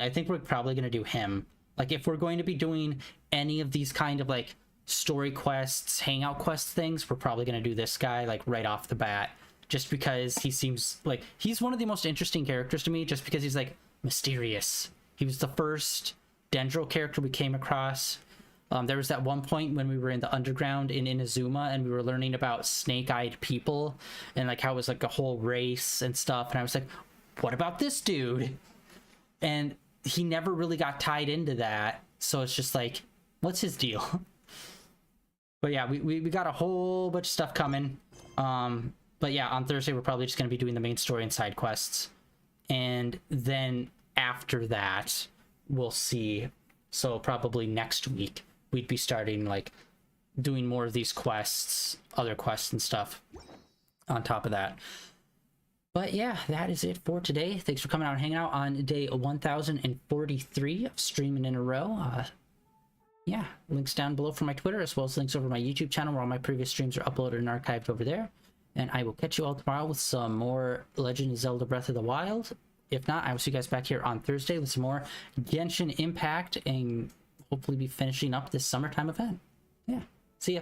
think we're probably gonna do him. Like, if we're going to be doing any of these kind of like story quests, hangout quest things, we're probably gonna do this guy like right off the bat, just because he seems like he's one of the most interesting characters to me, just because he's like mysterious. He was the first Dendro character we came across. There was that one point when we were in the underground in Inazuma and we were learning about snake-eyed people and like how it was like a whole race and stuff. And I was like, what about this dude? And he never really got tied into that. So it's just like, what's his deal? But yeah, we got a whole bunch of stuff coming. But yeah, on Thursday, we're probably just going to be doing the main story and side quests. And then after that, we'll see. So probably next week, we'd be starting like doing more of these quests, other quests and stuff on top of that. But yeah, that is it for today. Thanks for coming out and hanging out on day 1043 of streaming in a row. Yeah, links down below for my Twitter, as well as links over my YouTube channel where all my previous streams are uploaded and archived over there. And I will catch you all tomorrow with some more Legend of Zelda Breath of the Wild. If not, I will see you guys back here on Thursday with some more Genshin Impact and hopefully be finishing up this summertime event. Yeah, see ya.